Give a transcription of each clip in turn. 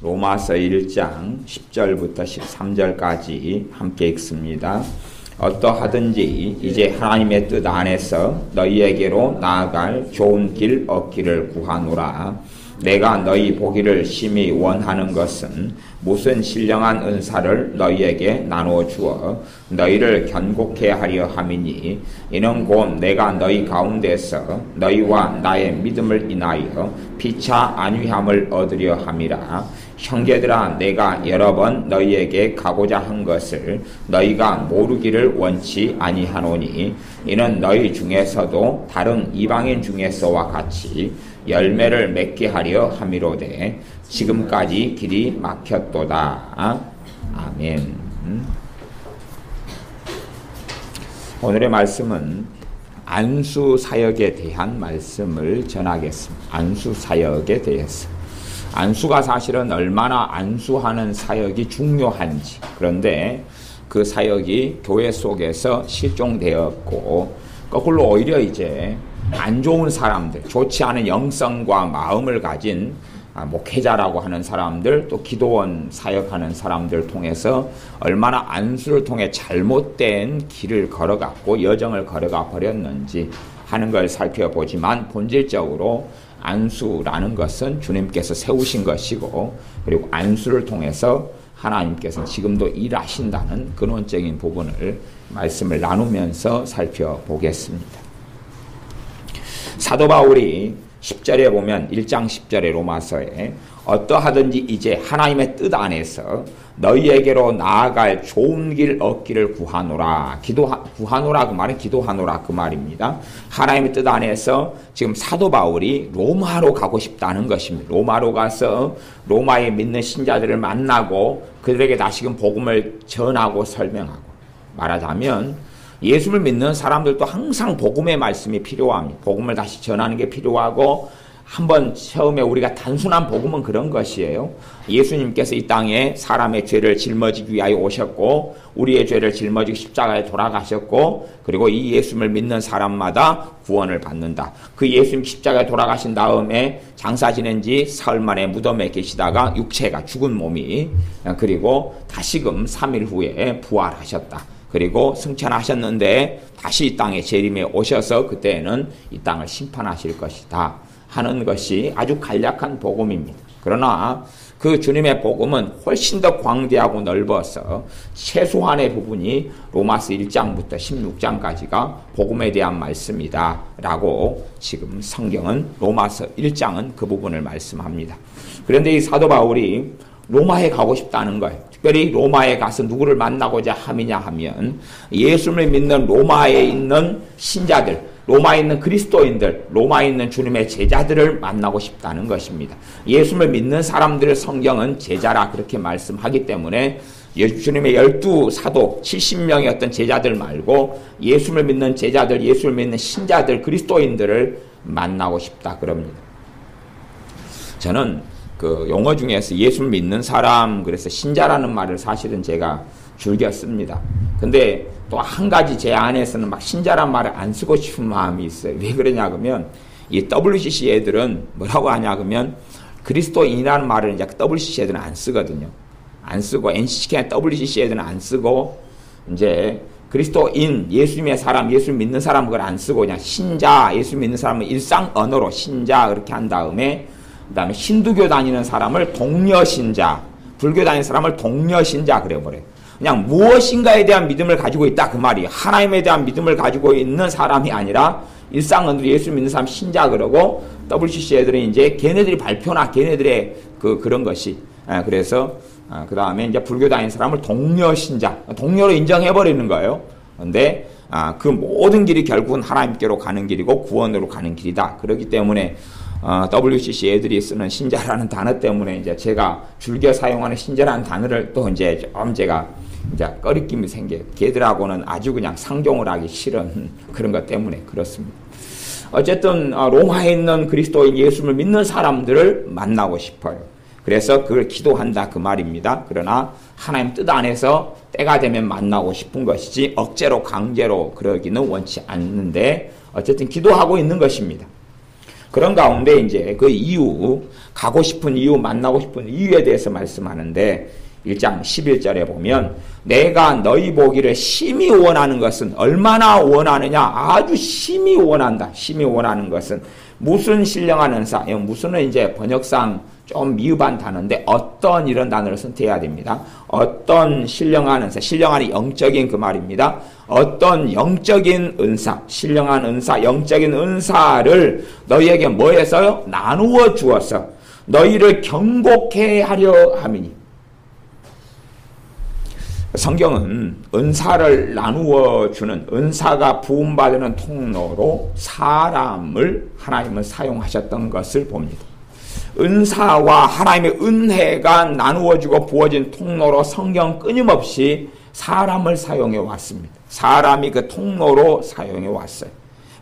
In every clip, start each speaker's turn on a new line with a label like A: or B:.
A: 로마서 1장 10절부터 13절까지 함께 읽습니다. 어떠하든지 이제 하나님의 뜻 안에서 너희에게로 나아갈 좋은 길 얻기를 구하노라. 내가 너희 보기를 심히 원하는 것은 무슨 신령한 은사를 너희에게 나누어 주어 너희를 견고케 하려 함이니, 이는 곧 내가 너희 가운데서 너희와 나의 믿음을 인하여 피차 안위함을 얻으려 함이라. 형제들아, 내가 여러 번 너희에게 가고자 한 것을 너희가 모르기를 원치 아니하노니, 이는 너희 중에서도 다른 이방인 중에서와 같이 열매를 맺게 하려 함이로되 지금까지 길이 막혔도다. 아멘. 오늘의 말씀은 안수사역에 대한 말씀을 전하겠습니다. 안수사역에 대해서. 안수가 사실은 얼마나 안수하는 사역이 중요한지, 그런데 그 사역이 교회 속에서 실종되었고, 거꾸로 오히려 이제 안 좋은 사람들, 좋지 않은 영성과 마음을 가진 목회자라고 하는 사람들, 또 기도원 사역하는 사람들 통해서 얼마나 안수를 통해 잘못된 길을 걸어갔고 여정을 걸어가 버렸는지 하는 걸 살펴보지만, 본질적으로 안수라는 것은 주님께서 세우신 것이고, 그리고 안수를 통해서 하나님께서 지금도 일하신다는 근원적인 부분을 말씀을 나누면서 살펴보겠습니다. 사도 바울이 10절에 보면 1장 10절의 로마서에 어떠하든지 이제 하나님의 뜻 안에서 너희에게로 나아갈 좋은 길 얻기를 구하노라. 구하노라 그 말은 기도하노라 그 말입니다. 하나님의 뜻 안에서 지금 사도 바울이 로마로 가고 싶다는 것입니다. 로마로 가서 로마에 믿는 신자들을 만나고 그들에게 다시금 복음을 전하고 설명하고, 말하자면 예수를 믿는 사람들도 항상 복음의 말씀이 필요합니다. 복음을 다시 전하는 게 필요하고, 한번 처음에 우리가 단순한 복음은 그런 것이에요. 예수님께서 이 땅에 사람의 죄를 짊어지기 위하여 오셨고, 우리의 죄를 짊어지고 십자가에 돌아가셨고, 그리고 이 예수를 믿는 사람마다 구원을 받는다. 그 예수님 십자가에 돌아가신 다음에 장사 지낸 지 사흘 만에 무덤에 계시다가 육체가 죽은 몸이, 그리고 다시금 3일 후에 부활하셨다. 그리고 승천하셨는데 다시 이 땅에 재림에 오셔서 그때는 이 땅을 심판하실 것이다 하는 것이 아주 간략한 복음입니다. 그러나 그 주님의 복음은 훨씬 더 광대하고 넓어서 최소한의 부분이 로마서 1장부터 16장까지가 복음에 대한 말씀이다 라고 지금 성경은, 로마서 1장은 그 부분을 말씀합니다. 그런데 이 사도 바울이 로마에 가고 싶다는 거예요. 특별히 로마에 가서 누구를 만나고자 함이냐 하면 예수를 믿는 로마에 있는 신자들, 로마에 있는 그리스도인들, 로마에 있는 주님의 제자들을 만나고 싶다는 것입니다. 예수를 믿는 사람들을 성경은 제자라 그렇게 말씀하기 때문에 주님의 12사도 70명이었던 제자들 말고 예수를 믿는 제자들, 예수를 믿는 신자들, 그리스도인들을 만나고 싶다 그럽니다. 저는 그 용어 중에서 예수를 믿는 사람, 그래서 신자라는 말을 사실은 제가 즐겨 씁니다. 근데 또 한 가지 제 안에서는 막 신자란 말을 안 쓰고 싶은 마음이 있어요. 왜 그러냐 그러면 이 WCC 애들은 뭐라고 하냐 그러면 그리스도인이라는 말을 이제 WCC 애들은 안 쓰거든요. 안 쓰고 NCC나 WCC 애들은 안 쓰고, 이제 그리스도인, 예수님의 사람, 예수를 믿는 사람 그걸 안 쓰고 그냥 신자, 예수 믿는 사람은 일상 언어로 신자 그렇게 한 다음에, 그 다음에 힌두교 다니는 사람을 동료신자, 불교 다니는 사람을 동료신자 그래버려요. 그냥 무엇인가에 대한 믿음을 가지고 있다 그 말이에요. 하나님에 대한 믿음을 가지고 있는 사람이 아니라 일상언어로 예수 믿는 사람 신자 그러고, WCC 애들은 이제 걔네들이 발표나 걔네들의 그런 것이, 그래서 그 다음에 이제 불교 다니는 사람을 동료신자, 동료로 인정해버리는 거예요. 근데 그 모든 길이 결국은 하나님께로 가는 길이고 구원으로 가는 길이다. 그렇기 때문에 WCC 애들이 쓰는 신자라는 단어 때문에 이제 제가 즐겨 사용하는 신자라는 단어를 또 이제 좀 제가 이제 꺼리낌이 생겨요. 걔들하고는 아주 그냥 상종을 하기 싫은 그런 것 때문에 그렇습니다. 어쨌든 로마에 있는 그리스도인 예수를 믿는 사람들을 만나고 싶어요. 그래서 그걸 기도한다 그 말입니다. 그러나 하나님 뜻 안에서 때가 되면 만나고 싶은 것이지 억제로 강제로 그러기는 원치 않는데 어쨌든 기도하고 있는 것입니다. 그런 가운데 이제 그 이유, 가고 싶은 이유, 만나고 싶은 이유에 대해서 말씀하는데 1장 11절에 보면 내가 너희 보기를 심히 원하는 것은 얼마나 원하느냐? 아주 심히 원한다. 심히 원하는 것은 무슨 신령한 은사? 무슨은 이제 번역상 좀 미흡한 단어인데 어떤 이런 단어를 선택해야 됩니다. 어떤 신령한 은사, 신령한이 영적인 그 말입니다. 어떤 영적인 은사, 신령한 은사, 영적인 은사를 너희에게 뭐 해서요? 나누어 주어서 너희를 경고케 하려 함이니. 성경은 은사를 나누어 주는 은사가 부음받는 통로로 사람을 하나님은 사용하셨던 것을 봅니다. 은사와 하나님의 은혜가 나누어지고 부어진 통로로 성경 끊임없이 사람을 사용해 왔습니다. 사람이 그 통로로 사용해 왔어요.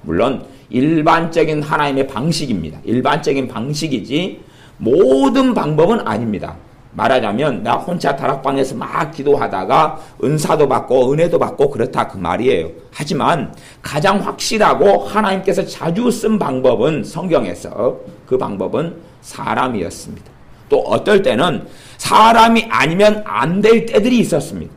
A: 물론 일반적인 하나님의 방식입니다. 일반적인 방식이지 모든 방법은 아닙니다. 말하자면 나 혼자 다락방에서 막 기도하다가 은사도 받고 은혜도 받고 그렇다 그 말이에요. 하지만 가장 확실하고 하나님께서 자주 쓴 방법은 성경에서 그 방법은 사람이었습니다. 또 어떨 때는 사람이 아니면 안 될 때들이 있었습니다.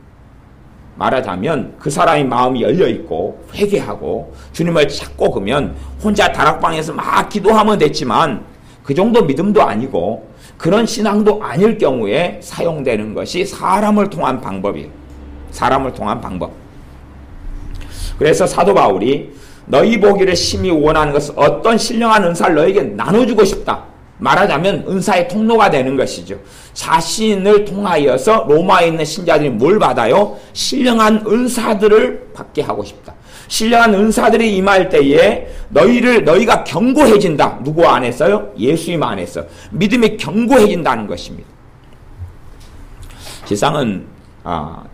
A: 말하자면 그 사람의 마음이 열려있고 회개하고 주님을 찾고 그러면 혼자 다락방에서 막 기도하면 됐지만 그 정도 믿음도 아니고 그런 신앙도 아닐 경우에 사용되는 것이 사람을 통한 방법이에요. 사람을 통한 방법. 그래서 사도 바울이 너희 보기를 심히 원하는 것은 어떤 신령한 은사를 너에게 나눠주고 싶다. 말하자면 은사의 통로가 되는 것이죠. 자신을 통하여서 로마에 있는 신자들이 뭘 받아요? 신령한 은사들을 받게 하고 싶다. 신령한 은사들이 임할 때에 너희가 견고해진다. 누구 안에서요? 예수님 안에서. 믿음이 견고해진다는 것입니다. 세상은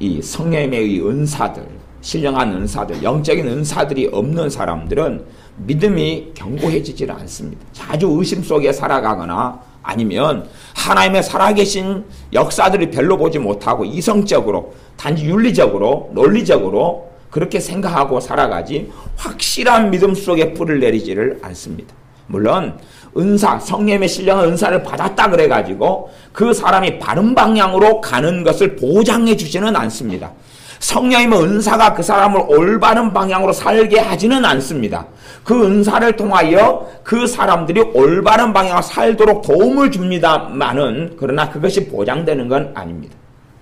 A: 이 성령의 은사들, 신령한 은사들, 영적인 은사들이 없는 사람들은 믿음이 견고해지질 않습니다. 자주 의심 속에 살아가거나 아니면 하나님의 살아계신 역사들을 별로 보지 못하고 이성적으로, 단지 윤리적으로, 논리적으로 그렇게 생각하고 살아가지 확실한 믿음 속에 뿌리를 내리지를 않습니다. 물론 은사, 성령의 신령한 은사를 받았다 그래가지고 그 사람이 바른 방향으로 가는 것을 보장해 주지는 않습니다. 성령님의 은사가 그 사람을 올바른 방향으로 살게 하지는 않습니다. 그 은사를 통하여 그 사람들이 올바른 방향으로 살도록 도움을 줍니다만은 그러나 그것이 보장되는 건 아닙니다.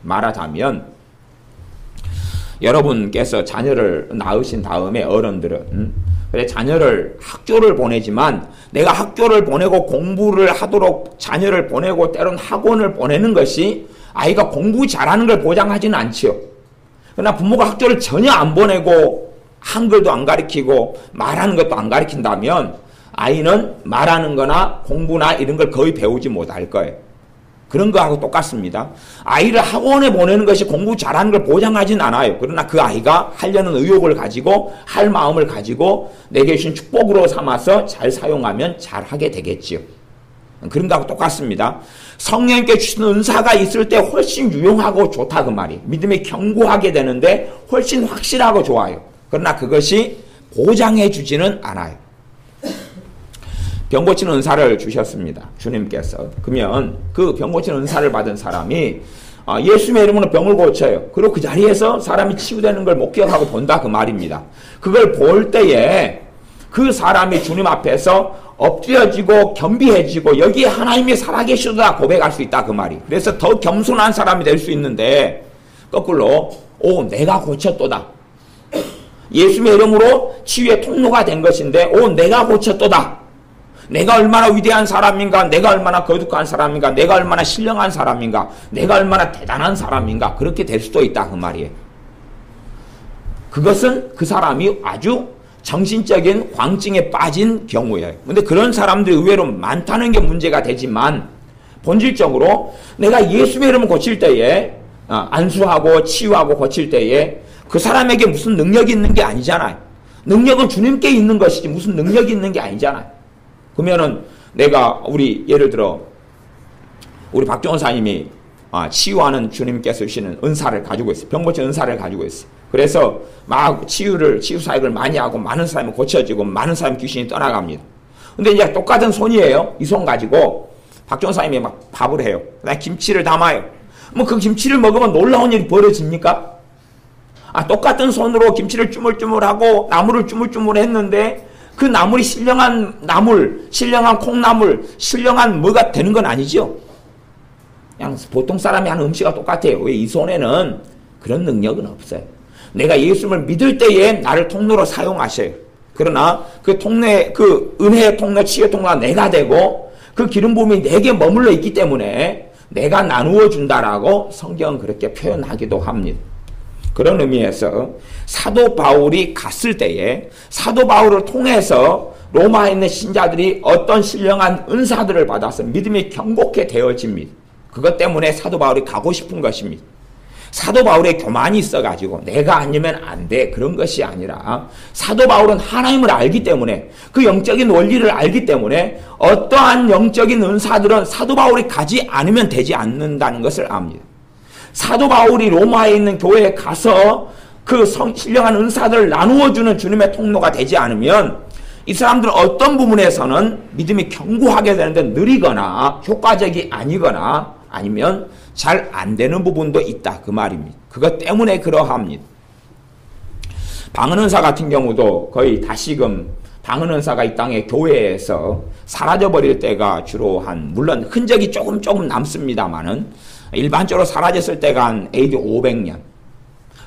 A: 말하자면 여러분께서 자녀를 낳으신 다음에 어른들은 그래 자녀를 학교를 보내지만 내가 학교를 보내고 공부를 하도록 자녀를 보내고 때론 학원을 보내는 것이 아이가 공부 잘하는 걸 보장하지는 않지요. 그러나 부모가 학교를 전혀 안 보내고 한글도 안 가르치고 말하는 것도 안 가르친다면 아이는 말하는 거나 공부나 이런 걸 거의 배우지 못할 거예요. 그런 거하고 똑같습니다. 아이를 학원에 보내는 것이 공부 잘하는 걸 보장하진 않아요. 그러나 그 아이가 하려는 의욕을 가지고 할 마음을 가지고 내게 주신 축복으로 삼아서 잘 사용하면 잘하게 되겠지요. 그런 거하고 똑같습니다. 성령님께 주신 은사가 있을 때 훨씬 유용하고 좋다 그 말이. 믿음이 견고하게 되는데 훨씬 확실하고 좋아요. 그러나 그것이 보장해 주지는 않아요. 병 고치는 은사를 주셨습니다. 주님께서. 그러면 그 병 고치는 은사를 받은 사람이 예수님의 이름으로 병을 고쳐요. 그리고 그 자리에서 사람이 치유되는 걸 목격하고 본다 그 말입니다. 그걸 볼 때에 그 사람이 주님 앞에서 엎드려지고 겸비해지고 여기에 하나님이 살아계시다 고백할 수 있다 그 말이. 그래서 더 겸손한 사람이 될 수 있는데 거꾸로 내가 고쳤도다. 예수님의 이름으로 치유의 통로가 된 것인데 내가 고쳤도다. 내가 얼마나 위대한 사람인가, 내가 얼마나 거룩한 사람인가, 내가 얼마나 신령한 사람인가, 내가 얼마나 대단한 사람인가 그렇게 될 수도 있다 그 말이에요. 그것은 그 사람이 아주 정신적인 광증에 빠진 경우예요. 근데 그런 사람들이 의외로 많다는 게 문제가 되지만 본질적으로 내가 예수의 이름을 고칠 때에 안수하고 치유하고 고칠 때에 그 사람에게 무슨 능력이 있는 게 아니잖아요. 능력은 주님께 있는 것이지 무슨 능력이 있는 게 아니잖아요. 그러면은 내가 예를 들어 우리 박종원사님이 치유하는 주님께서 주시는 은사를 가지고 있어요. 병 고치는 은사를 가지고 있어요. 그래서 막 치유 사역을 많이 하고 많은 사람이 고쳐지고 많은 사람 귀신이 떠나갑니다. 근데 이제 똑같은 손이에요. 이 손 가지고 박 전사님이 막 밥을 해요. 그다음에 김치를 담아요. 뭐 그 김치를 먹으면 놀라운 일이 벌어집니까? 똑같은 손으로 김치를 쭈물쭈물하고 나물을 쭈물쭈물 했는데 그 나물이 신령한 나물, 신령한 콩나물, 신령한 뭐가 되는 건 아니죠. 그냥 보통 사람이 하는 음식과 똑같아요. 왜 이 손에는 그런 능력은 없어요. 내가 예수님을 믿을 때에 나를 통로로 사용하셔요. 그러나 그 통로에, 그 은혜의 통로, 치유의 통로가 내가 되고 그 기름 부음이 내게 머물러 있기 때문에 내가 나누어 준다라고 성경은 그렇게 표현하기도 합니다. 그런 의미에서 사도 바울이 갔을 때에 사도 바울을 통해서 로마에 있는 신자들이 어떤 신령한 은사들을 받아서 믿음이 견고케 되어집니다. 그것 때문에 사도 바울이 가고 싶은 것입니다. 사도 바울의 교만이 있어가지고 내가 아니면 안 돼 그런 것이 아니라 사도 바울은 하나님을 알기 때문에 그 영적인 원리를 알기 때문에 어떠한 영적인 은사들은 사도 바울이 가지 않으면 되지 않는다는 것을 압니다. 사도 바울이 로마에 있는 교회에 가서 그 신령한 은사들을 나누어주는 주님의 통로가 되지 않으면 이 사람들은 어떤 부분에서는 믿음이 견고하게 되는데 느리거나 효과적이 아니거나 아니면 잘 안 되는 부분도 있다 그 말입니다. 그것 때문에 그러합니다. 방언은사 같은 경우도 거의 다시금 방언은사가 이 땅의 교회에서 사라져버릴 때가 주로 물론 흔적이 조금 남습니다만은 일반적으로 사라졌을 때가 한 AD 500년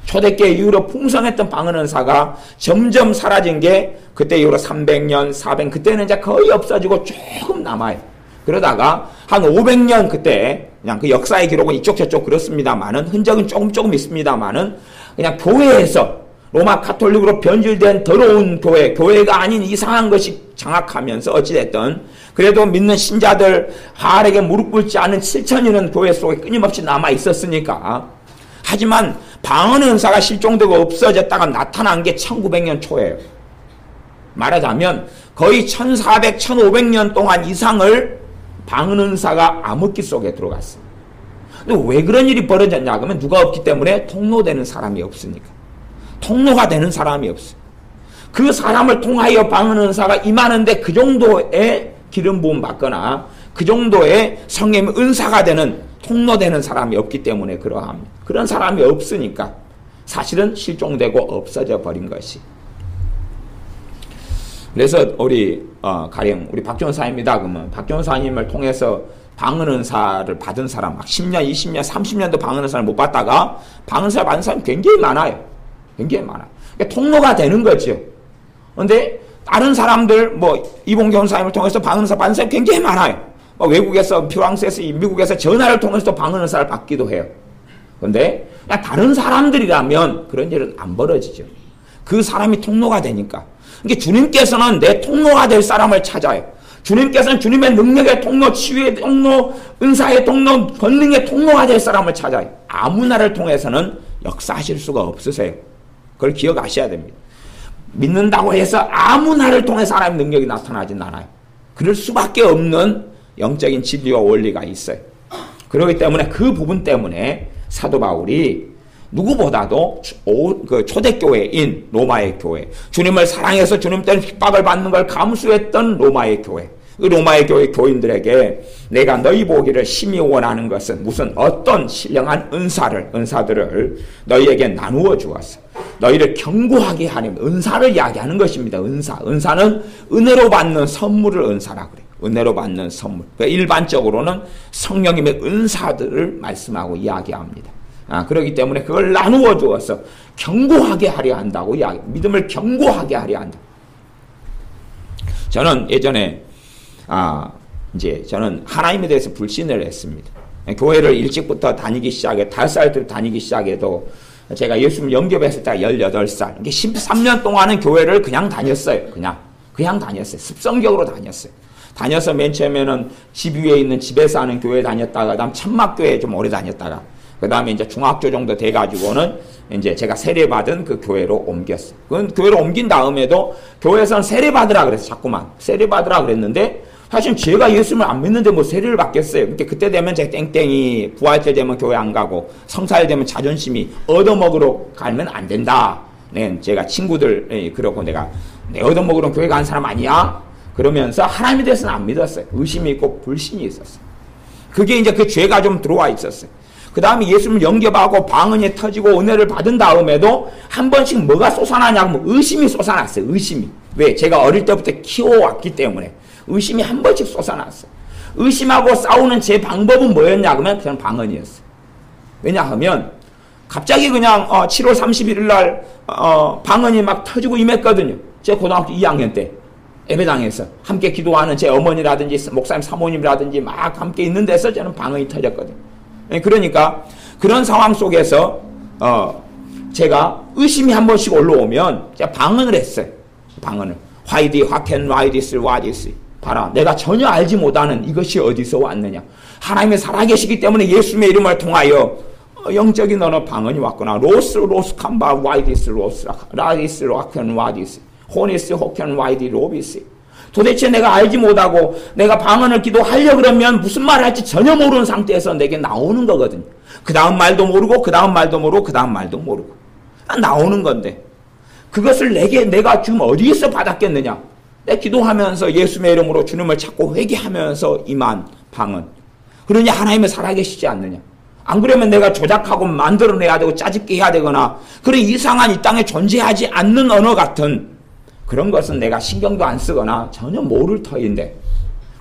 A: 초대교회 이후로 풍성했던 방언은사가 점점 사라진 게 그때 이후로 300년, 400년 그때는 이제 거의 없어지고 조금 남아요. 그러다가 한 500년 그때 그냥 그 역사의 기록은 이쪽 저쪽 그렇습니다만은 흔적은 조금 있습니다만은 그냥 교회에서 로마 가톨릭으로 변질된 더러운 교회가 아닌 이상한 것이 장악하면서 어찌됐든 그래도 믿는 신자들 하알에게 무릎 꿇지 않은 7천여는 교회 속에 끊임없이 남아 있었으니까 하지만 방언은사가 실종되고 없어졌다가 나타난 게 1900년 초예요. 말하자면 거의 1400, 1500년 동안 이상을 방언은사가 암흑기 속에 들어갔어요. 근데 왜 그런 일이 벌어졌냐 그러면 누가 없기 때문에 통로되는 사람이 없으니까. 통로가 되는 사람이 없어요. 그 사람을 통하여 방언은사가 임하는데 그 정도의 기름 부음 받거나 그 정도의 성령의 은사가 되는 통로되는 사람이 없기 때문에 그러합니다. 그런 사람이 없으니까 사실은 실종되고 없어져 버린 것이. 그래서 가령 우리 박전사입니다. 그러면 박전사님을 통해서 방언은사를 받은 사람 막 10년, 20년, 30년도 방언은사를 못 받다가 방언은사 받은 사람이 굉장히 많아요. 굉장히 많아요. 그러니까 통로가 되는 거죠. 그런데 다른 사람들 이봉 교사님을 통해서 방언은사 받은 사람이 굉장히 많아요. 외국에서 프랑스에서 미국에서 전화를 통해서 방언은사를 받기도 해요. 그런데 다른 사람들이라면 그런 일은 안 벌어지죠. 그 사람이 통로가 되니까. 그러니까 주님께서는 내 통로가 될 사람을 찾아요. 주님께서는 주님의 능력의 통로, 치유의 통로, 은사의 통로, 권능의 통로가 될 사람을 찾아요. 아무나를 통해서는 역사하실 수가 없으세요. 그걸 기억하셔야 됩니다. 믿는다고 해서 아무나를 통해 사람의 능력이 나타나진 않아요. 그럴 수밖에 없는 영적인 진리와 원리가 있어요. 그렇기 때문에 그 부분 때문에 사도 바울이 누구보다도 초대교회인 로마의 교회, 주님을 사랑해서 주님 때문에 핍박을 받는 걸 감수했던 로마의 교회, 그 로마의 교회 교인들에게 내가 너희 보기를 심히 원하는 것은 무슨 어떤 신령한 은사들을 너희에게 나누어 주었어. 너희를 견고하게 하는 은사를 이야기하는 것입니다. 은사는 은혜로 받는 선물을 은사라 그래요. 은혜로 받는 선물. 그러니까 일반적으로는 성령님의 은사들을 말씀하고 이야기합니다. 그렇기 때문에 그걸 나누어 주어서 견고하게 하려 한다고 믿음을 견고하게 하려 한다. 저는 예전에 저는 하나님에 대해서 불신을 했습니다. 교회를 일찍부터 다니기 시작해 5살 때 다니기 시작해도 제가 예수님 영접했을 때가 18살. 13년 동안은 교회를 그냥 다녔어요. 그냥 다녔어요. 습성적으로 다녔어요. 다녀서 맨 처음에는 집 위에 있는 집에서 하는 교회 다녔다가 그다음 천막교회 좀 오래 다녔다가 그 다음에 이제 중학교 정도 돼가지고는 이제 제가 세례받은 그 교회로 옮겼어요. 그 교회로 옮긴 다음에도 교회에서는 세례받으라 그랬어요. 자꾸만. 세례받으라 그랬는데 사실 제가 예수님을 안 믿는데 뭐 세례를 받겠어요. 그러니까 그때 되면 제가 땡땡이 부활절 되면 교회 안 가고 성사일 되면 자존심이 얻어먹으러 가면 안 된다. 네, 제가 친구들 그러고 내가 내 얻어먹으러 교회 간 사람 아니야? 그러면서 하나님에 대해서는 안 믿었어요. 의심이 있고 불신이 있었어요. 그게 이제 그 죄가 좀 들어와 있었어요. 그 다음에 예수님을 영접하고 방언이 터지고 은혜를 받은 다음에도 한 번씩 뭐가 솟아나냐면 의심이 솟아났어요. 의심이. 왜? 제가 어릴 때부터 키워왔기 때문에 의심이 한 번씩 솟아났어요. 의심하고 싸우는 제 방법은 뭐였냐 그러면 그냥 방언이었어요. 왜냐하면 갑자기 그냥 7월 31일 날 방언이 막 터지고 임했거든요. 제가 고등학교 2학년 때 예배당에서 함께 기도하는 제 어머니라든지 목사님 사모님이라든지 막 함께 있는 데서 저는 방언이 터졌거든요. 그러니까 그런 상황 속에서 제가 의심이 한 번씩 올라오면 제가 방언을 했어요. 방언을. Why can why this, why this. 봐라. 내가 전혀 알지 못하는 이것이 어디서 왔느냐. 하나님의 살아계시기 때문에 예수님의 이름을 통하여 영적인 어느 방언이 왔구나. 로스 캄바 why this 로스 라디스 로켄 why this 호니스 호켄 why this 로비스. 도대체 내가 알지 못하고 내가 방언을 기도하려 그러면 무슨 말을 할지 전혀 모르는 상태에서 내게 나오는 거거든요. 그 다음 말도 모르고 그 다음 말도 모르고 그 다음 말도 모르고 나오는 건데 그것을 내가 지금 어디에서 받았겠느냐. 내가 기도하면서 예수님의 이름으로 주님을 찾고 회개하면서 임한 방언. 그러니 하나님은 살아계시지 않느냐. 안 그러면 내가 조작하고 만들어내야 되고 짜집게 해야 되거나 그런 이상한 이 땅에 존재하지 않는 언어 같은 그런 것은 내가 신경도 안 쓰거나 전혀 모를 터인데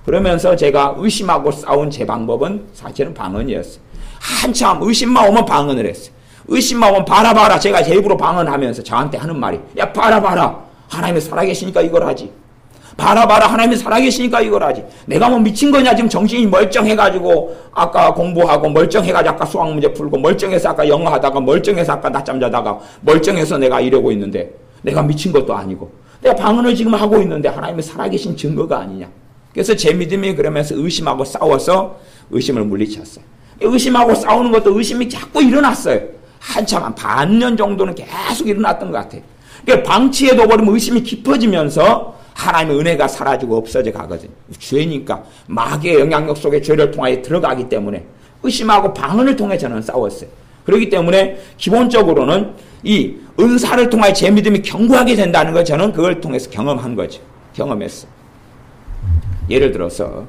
A: 그러면서 제가 의심하고 싸운 제 방법은 사실은 방언이었어요. 한참 의심만 오면 방언을 했어요. 의심만 오면 봐라 제가 제 입으로 방언하면서 저한테 하는 말이 야 봐라 하나님이 살아계시니까 이걸 하지. 봐라 하나님이 살아계시니까 이걸 하지. 내가 뭐 미친 거냐 지금 정신이 멀쩡해가지고 아까 공부하고 멀쩡해가지고 아까 수학 문제 풀고 멀쩡해서 아까 영어 하다가 멀쩡해서 아까 낮잠 자다가 멀쩡해서 내가 이러고 있는데 내가 미친 것도 아니고 내가 방언을 지금 하고 있는데 하나님이 살아계신 증거가 아니냐. 그래서 제 믿음이 그러면서 의심하고 싸워서 의심을 물리쳤어요. 의심하고 싸우는 것도 의심이 자꾸 일어났어요. 한참 한 반년 정도는 계속 일어났던 것 같아요. 그러니까 방치해둬 버리면 의심이 깊어지면서 하나님의 은혜가 사라지고 없어져 가거든요. 죄니까 마귀의 영향력 속에 죄를 통하여 들어가기 때문에 의심하고 방언을 통해 저는 싸웠어요. 그렇기 때문에 기본적으로는 이 은사를 통하여 제 믿음이 견고하게 된다는 걸 저는 그걸 통해서 경험한 거죠. 경험했어. 예를 들어서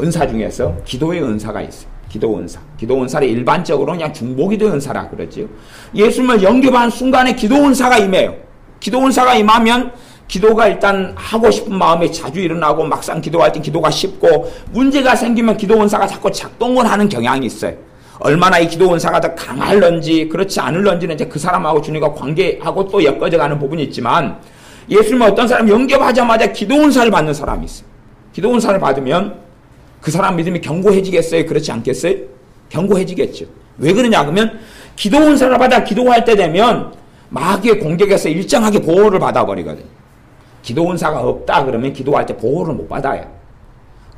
A: 은사 중에서 기도의 은사가 있어요. 기도 은사. 기도 은사를 일반적으로 그냥 중보기도 은사라 그러죠. 예수님을 영접한 순간에 기도 은사가 임해요. 기도 은사가 임하면 기도가 일단 하고 싶은 마음이 자주 일어나고 막상 기도할 때 기도가 쉽고 문제가 생기면 기도 은사가 자꾸 작동을 하는 경향이 있어요. 얼마나 이 기도 은사가 더 강할런지 그렇지 않을런지는 이제 그 사람하고 주님과 관계하고 또 엮어져 가는 부분이 있지만 예수님은 어떤 사람 영접하자마자 기도 은사를 받는 사람이 있어요. 기도 은사를 받으면 그 사람 믿음이 견고해지겠어요? 그렇지 않겠어요? 견고해지겠죠. 왜 그러냐 그러면 기도 은사를 받아 기도할 때 되면 마귀의 공격에서 일정하게 보호를 받아버리거든요. 기도 은사가 없다 그러면 기도할 때 보호를 못 받아요.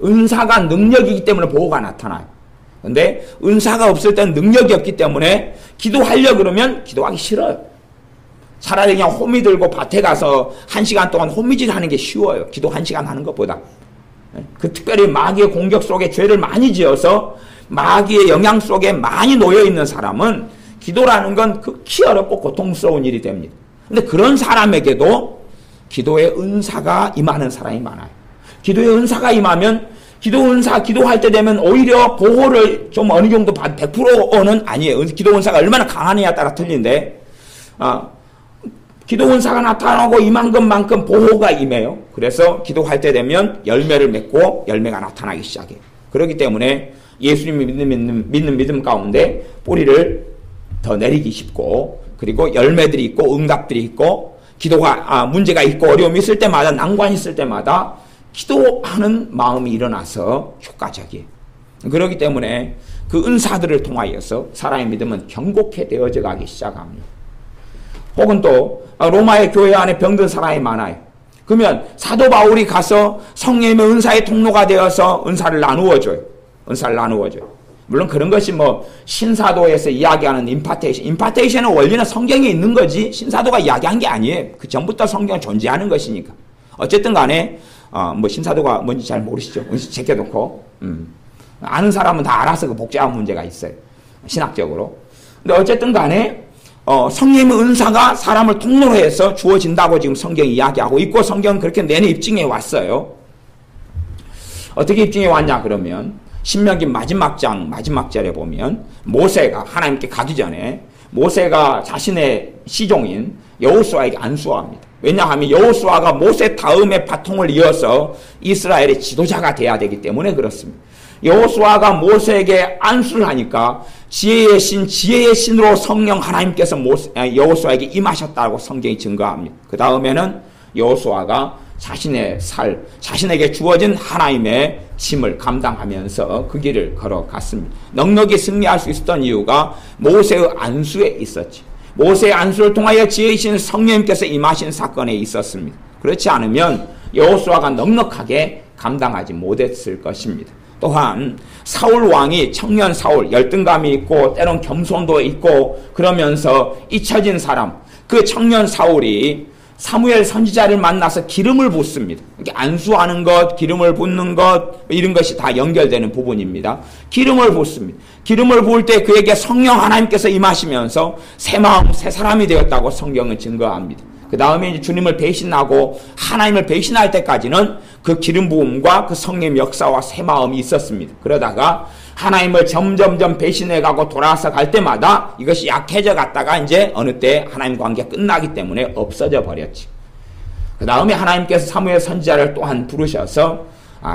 A: 은사가 능력이기 때문에 보호가 나타나요. 근데 은사가 없을 때는 능력이 없기 때문에 기도하려 그러면 기도하기 싫어요. 차라리 그냥 호미 들고 밭에 가서 1시간 동안 호미질 하는 게 쉬워요. 기도 1시간 하는 것보다. 그 특별히 마귀의 공격 속에 죄를 많이 지어서 마귀의 영향 속에 많이 놓여있는 사람은 기도라는 건 극히 어렵고 고통스러운 일이 됩니다. 근데 그런 사람에게도 기도의 은사가 임하는 사람이 많아요. 기도의 은사가 임하면 기도 은사 기도할 때 되면 오히려 보호를 좀 어느 정도 100%는 아니에요. 기도 은사가 얼마나 강하느냐에 따라 틀린데 기도 은사가 나타나고 임한 것만큼 보호가 임해요. 그래서 기도할 때 되면 열매를 맺고 열매가 나타나기 시작해요. 그렇기 때문에 예수님이 믿는 믿음 가운데 뿌리를 더 내리기 쉽고 그리고 열매들이 있고 응답들이 있고 기도가 문제가 있고 어려움이 있을 때마다 난관이 있을 때마다 기도하는 마음이 일어나서 효과적이에요. 그렇기 때문에 그 은사들을 통하여서 사람의 믿음은 견고케 되어져 가기 시작합니다. 혹은 또 로마의 교회 안에 병든 사람이 많아요. 그러면 사도 바울이 가서 성령의 은사의 통로가 되어서 은사를 나누어줘요. 은사를 나누어줘요. 물론 그런 것이 뭐 신사도에서 이야기하는 임파테이션의 원리는 성경에 있는 거지 신사도가 이야기한 게 아니에요. 그 전부터 성경은 존재하는 것이니까. 어쨌든 간에 뭐 신사도가 뭔지 잘 모르시죠. 제껴놓고 아는 사람은 다 알아서 그 복잡한 문제가 있어요. 신학적으로. 근데 어쨌든 간에 성령의 은사가 사람을 통로로 해서 주어진다고 지금 성경이 이야기하고 있고 성경은 그렇게 내내 입증해 왔어요. 어떻게 입증해 왔냐 그러면 신명기 마지막 장 마지막 절에 보면 모세가 하나님께 가기 전에 모세가 자신의 시종인 여호수아에게 안수합니다. 왜냐하면 여호수아가 모세 다음에 바통을 이어서 이스라엘의 지도자가 돼야 되기 때문에 그렇습니다. 여호수아가 모세에게 안수를 하니까 지혜의 신으로 성령 하나님께서 여호수아에게 임하셨다고 성경이 증거합니다. 그 다음에는 여호수아가 자신에게 주어진 하나님의 짐을 감당하면서 그 길을 걸어갔습니다. 넉넉히 승리할 수 있었던 이유가 모세의 안수에 있었지. 모세의 안수를 통하여 지혜이신 성령님께서 임하신 사건에 있었습니다. 그렇지 않으면 여호수아가 넉넉하게 감당하지 못했을 것입니다. 또한 사울 왕이 청년 사울, 열등감이 있고 때론 겸손도 있고 그러면서 잊혀진 사람, 그 청년 사울이 사무엘 선지자를 만나서 기름을 붓습니다. 이렇게 안수하는 것, 기름을 붓는 것 이런 것이 다 연결되는 부분입니다. 기름을 붓습니다. 기름을 부을 때 그에게 성령 하나님께서 임하시면서 새 마음, 새 사람이 되었다고 성경은 증거합니다. 그 다음에 이제 주님을 배신하고 하나님을 배신할 때까지는 그 기름 부음과 그 성령의 역사와 새 마음이 있었습니다. 그러다가 하나님을 점점점 배신해가고 돌아서 갈 때마다 이것이 약해져 갔다가 이제 어느 때 하나님 관계가 끝나기 때문에 없어져 버렸지. 그 다음에 하나님께서 사무엘 선지자를 또한 부르셔서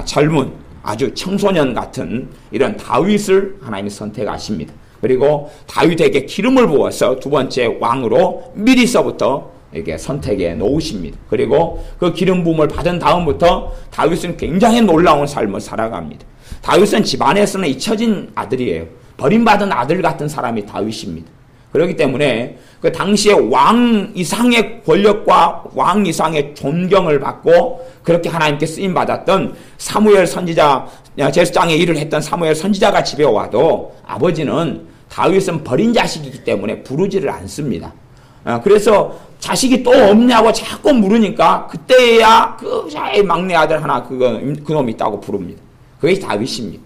A: 젊은 아주 청소년 같은 이런 다윗을 하나님이 선택하십니다. 그리고 다윗에게 기름을 부어서 두 번째 왕으로 미리서부터 이렇게 선택해 놓으십니다. 그리고 그 기름 부음을 받은 다음부터 다윗은 굉장히 놀라운 삶을 살아갑니다. 다윗은 집안에서는 잊혀진 아들이에요. 버림받은 아들 같은 사람이 다윗입니다. 그렇기 때문에 그 당시에 왕 이상의 권력과 왕 이상의 존경을 받고 그렇게 하나님께 쓰임받았던 사무엘 선지자, 제사장의 일을 했던 사무엘 선지자가 집에 와도 아버지는 다윗은 버린 자식이기 때문에 부르지를 않습니다. 그래서 자식이 또 없냐고 자꾸 물으니까 그때야 그 막내 아들 하나 그놈이 있다고 부릅니다. 그게 다윗입니다.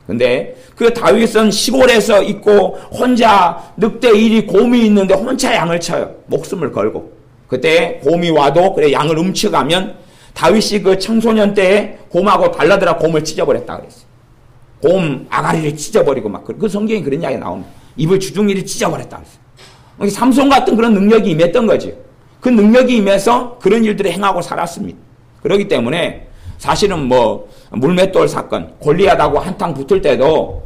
A: 근데 그 다윗은 시골에서 있고 혼자 늑대 1이 곰이 있는데 혼자 양을 쳐요. 목숨을 걸고. 그때 곰이 와도 그래 양을 훔쳐가면 다윗이 그 청소년 때에 곰하고 달라들어 곰을 찢어버렸다 그랬어요. 곰 아가리를 찢어버리고 막 그 성경에 그런 이야기 나옵니다. 입을 주둥이를 찢어버렸다 그랬어요. 삼손 같은 그런 능력이 임했던 거죠. 그 능력이 임해서 그런 일들을 행하고 살았습니다. 그렇기 때문에 사실은 물맷돌 사건, 골리앗하고 한탕 붙을 때도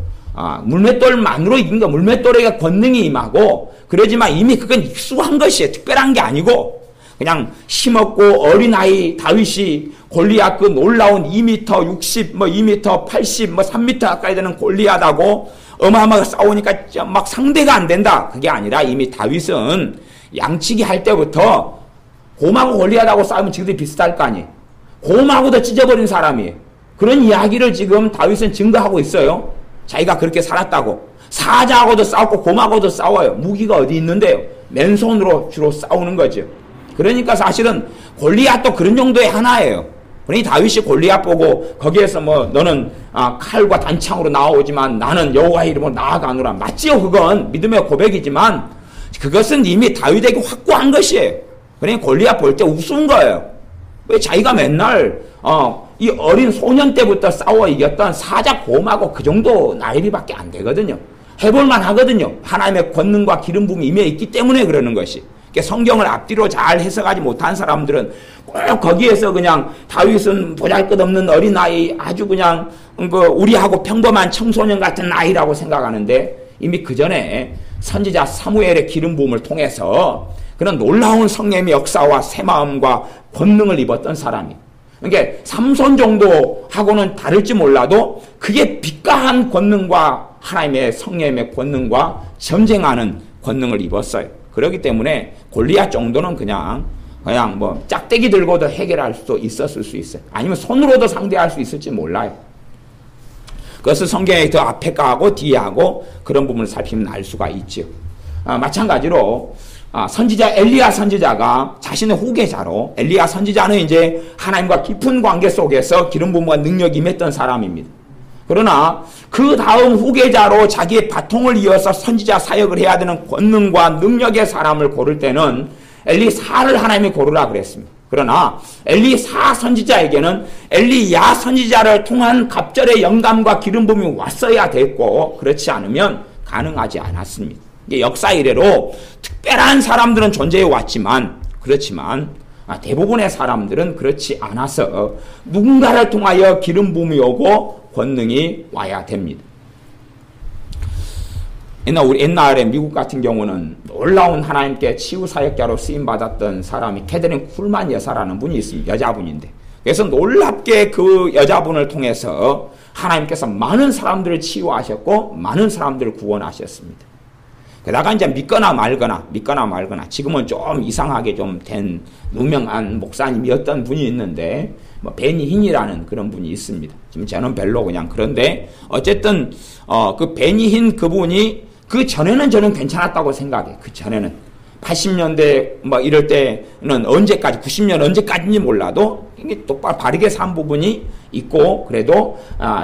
A: 물맷돌만으로 이긴 거, 물맷돌에게 권능이 임하고 그러지만 이미 그건 익숙한 것이에요. 특별한 게 아니고 그냥 힘없고 어린아이 다윗이 골리앗 그 놀라운 2m 60, 2m 80, 3m 가까이 되는 골리앗하고 어마어마하게 싸우니까 막 상대가 안 된다. 그게 아니라 이미 다윗은 양치기 할 때부터 곰하고 골리앗하고 싸우면 지들이 비슷할 거 아니에요. 곰하고도 찢어버린 사람이에요. 그런 이야기를 지금 다윗은 증거하고 있어요. 자기가 그렇게 살았다고. 사자하고도 싸웠고 곰하고도 싸워요. 무기가 어디 있는데요. 맨손으로 주로 싸우는 거죠. 그러니까 사실은 골리앗도 그런 정도의 하나예요. 그러니 다윗이 골리앗 보고 거기에서 너는 칼과 단창으로 나오지만 나는 여호와의 이름으로 나아가노라. 맞지요? 그건 믿음의 고백이지만 그것은 이미 다윗에게 확고한 것이에요. 그러니 골리앗 볼 때 우스운 거예요. 왜 자기가 맨날 이 어린 소년 때부터 싸워 이겼던 사자 곰하고 그 정도 나이비밖에 안 되거든요. 해볼만 하거든요. 하나님의 권능과 기름 부음이 임해 있기 때문에 그러는 것이. 성경을 앞뒤로 잘 해석하지 못한 사람들은 꼭 거기에서 그냥 다윗은 보잘것없는 어린아이 아주 그냥 우리하고 평범한 청소년 같은 아이라고 생각하는데 이미 그 전에 선지자 사무엘의 기름 부음을 통해서 그런 놀라운 성령의 역사와 새 마음과 권능을 입었던 사람이. 그러니까 삼손 정도하고는 다를지 몰라도 그게 비가한 권능과 하나님의 성령의 권능과 전쟁하는 권능을 입었어요. 그렇기 때문에 골리앗 정도는 그냥 짝대기 들고도 해결할 수도 있었을 수 있어요. 아니면 손으로도 상대할 수 있을지 몰라요. 그것을 성경에 더 앞에 가고 뒤에 하고 그런 부분을 살피면 알 수가 있죠. 마찬가지로 선지자 엘리야 선지자가 자신의 후계자로 엘리야 선지자는 이제 하나님과 깊은 관계 속에서 기름 부음과 능력이 임했던 사람입니다. 그러나 그 다음 후계자로 자기의 바통을 이어서 선지자 사역을 해야 되는 권능과 능력의 사람을 고를 때는 엘리사를 하나님이 고르라 그랬습니다. 그러나 엘리사 선지자에게는 엘리야 선지자를 통한 갑절의 영감과 기름 부음이 왔어야 됐고, 그렇지 않으면 가능하지 않았습니다. 역사 이래로 특별한 사람들은 존재해 왔지만, 그렇지만 대부분의 사람들은 그렇지 않아서 누군가를 통하여 기름 부음이 오고 권능이 와야 됩니다. 옛날에 미국 같은 경우는 놀라운 하나님께 치유 사역자로 쓰임 받았던 사람이 캐더린 쿨만 여사라는 분이 있습니다. 여자분인데, 그래서 놀랍게 그 여자분을 통해서 하나님께서 많은 사람들을 치유하셨고 많은 사람들을 구원하셨습니다. 게다가 이제 믿거나 말거나 지금은 좀 이상하게 좀 된 유명한 목사님이었던 분이 있는데, 뭐 베니 힌이라는 그런 분이 있습니다. 지금 저는 별로 그냥 그런데, 어쨌든 그 베니 힌 그분이 그 전에는 저는 괜찮았다고 생각해요. 그 전에는 80년대 뭐 이럴 때는 언제까지, 90년 언제까지인지 몰라도 이게 똑바로 바르게 산 부분이 있고, 그래도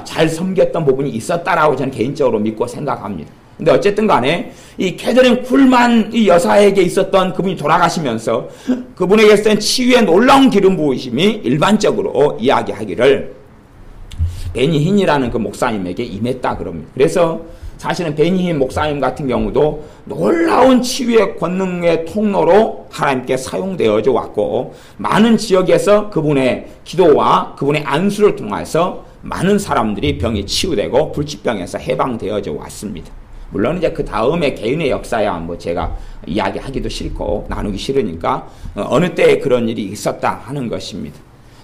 A: 잘 섬겼던 부분이 있었다라고 저는 개인적으로 믿고 생각합니다. 근데 어쨌든 간에 이 캐더린 쿨만 이 여사에게 있었던 그분이 돌아가시면서 그분에게 있었던 치유의 놀라운 기름 부으심이 일반적으로 이야기하기를 베니 힌이라는 그 목사님에게 임했다 그럽니다. 그래서 사실은 베니 힌 목사님 같은 경우도 놀라운 치유의 권능의 통로로 하나님께 사용되어져 왔고, 많은 지역에서 그분의 기도와 그분의 안수를 통해서 많은 사람들이 병이 치유되고 불치병에서 해방되어져 왔습니다. 물론 이제 그 다음에 개인의 역사야 뭐 제가 이야기하기도 싫고 나누기 싫으니까 어느 때에 그런 일이 있었다 하는 것입니다.